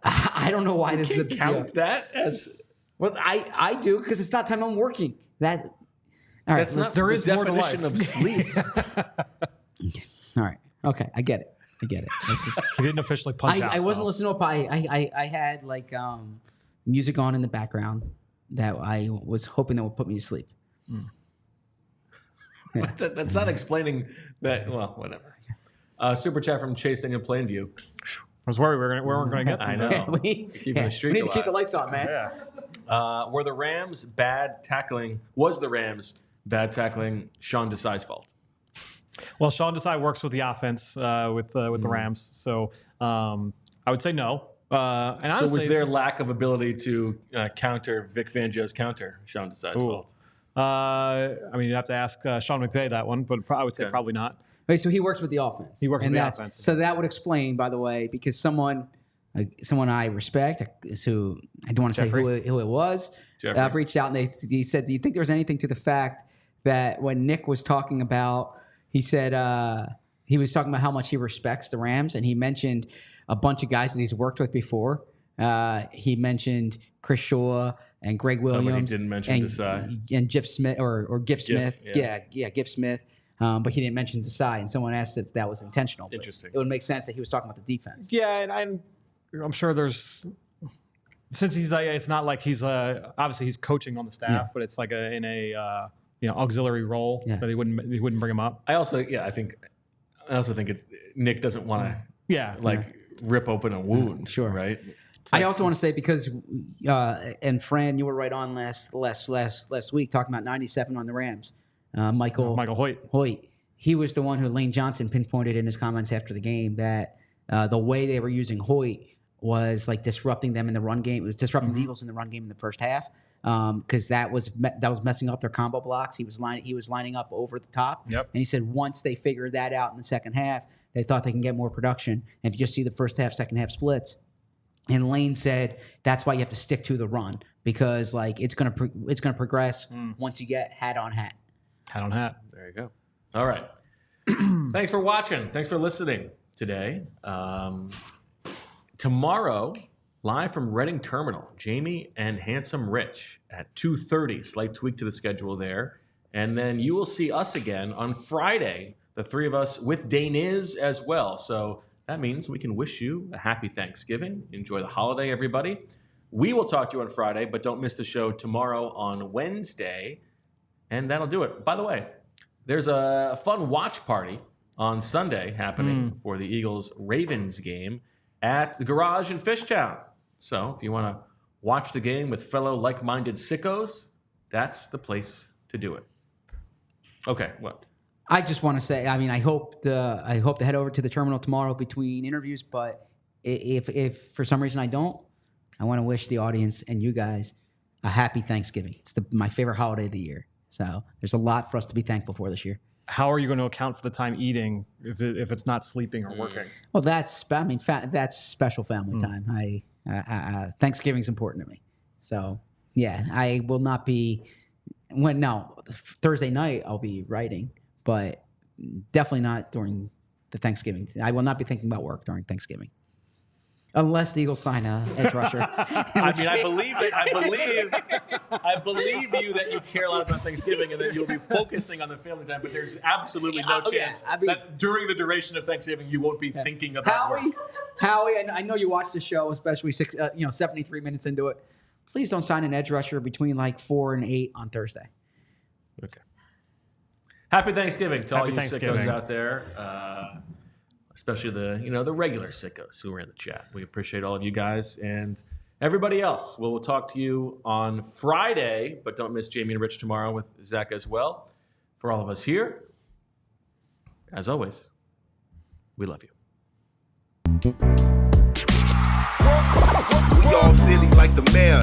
I don't know why this is a big count deal. that as Well, I do because it's not time I'm working. All right, that's not there the is more to definition life. of sleep. all right. Okay, I get it. It's just, He didn't officially punch out. I wasn't though. listening to it. I had music on in the background that I was hoping that would put me to sleep. Yeah. That's not explaining that. Well, whatever. Super chat from Chase in Plainview. I was worried we weren't going to get I them. know. we Keeping the streak need to keep the alive. lights on, man. Yeah. Were the Rams bad tackling? Was the Rams bad tackling Sean Desai's fault? Well, Sean Desai works with the offense with the Rams, so I would say no. And honestly, So was their lack of ability to counter Vic Fangio's counter Sean Desai's fault? I mean, you have to ask Sean McVay that one, but I would say probably not. Okay, so he works with the offense. He works with the offense. So that would explain, by the way, because someone I respect, is who I don't want to say who it was, Jeffrey. reached out and he said, "Do you think there was anything to the fact that when Nick was talking about, he said he was talking about how much he respects the Rams, and he mentioned a bunch of guys that he's worked with before. He mentioned Chris Shaw and Greg Williams, didn't mention Desai. and Giff Smith or Giff Smith, yeah. Giff Smith." But he didn't mention Desai, and someone asked if that was intentional. But Interesting. it would make sense that he was talking about the defense. Yeah, and I'm sure there's since he's like it's not like he's obviously he's coaching on the staff, but it's like in a auxiliary role that he wouldn't bring him up. I also think it's Nick doesn't want to rip open a wound. Sure. Right. I also want to say because and Fran, you were right on last week talking about 97 on the Rams. Michael Hoyt. He was the one who Lane Johnson pinpointed in his comments after the game that the way they were using Hoyt was like disrupting them in the run game. It was disrupting the Eagles in the run game in the first half because that was messing up their combo blocks. He was lining up over the top. Yep. And he said once they figured that out in the second half, they thought they can get more production. And if you just see the first half, second half splits. And Lane said that's why you have to stick to the run because like it's gonna progress once you get hat on hat. Hat on hat. There you go. All right. Thanks for watching. Thanks for listening today. Tomorrow, live from Reading Terminal, Jamie and Handsome Rich at 2:30. Slight tweak to the schedule there. And then you will see us again on Friday, the three of us with Daniz as well. So that means we can wish you a happy Thanksgiving. Enjoy the holiday, everybody. We will talk to you on Friday, but don't miss the show tomorrow on Wednesday. And that'll do it. By the way, there's a fun watch party on Sunday happening for the Eagles-Ravens game at the Garage in Fishtown. So if you want to watch the game with fellow like-minded sickos, that's the place to do it. Okay, what? I just want to say, I mean, I hope to head over to the terminal tomorrow between interviews, but if for some reason I don't, I want to wish the audience and you guys a happy Thanksgiving. It's my favorite holiday of the year. So there's a lot for us to be thankful for this year. How are you going to account for the time eating if it's not sleeping or working? Well, that's special family time. Thanksgiving's important to me. So yeah, I will not be. Thursday night I'll be writing, but definitely not during the Thanksgiving. I will not be thinking about work during Thanksgiving. Unless the Eagles sign a edge rusher. I believe you that you care a lot about Thanksgiving and that you'll be focusing on the family time, but there's absolutely no chance that during the duration of Thanksgiving you won't be thinking about work. Howie, I know you watched the show, especially 73 minutes into it. Please don't sign an edge rusher between like 4 and 8 on Thursday. Okay. Happy Thanksgiving to all you Thanksgiving. sickos out there. Especially the regular sickos who are in the chat. We appreciate all of you guys and everybody else. We'll talk to you on Friday, but don't miss Jamie and Rich tomorrow with Zach as well. For all of us here, as always, we love you. We all silly like the mayor.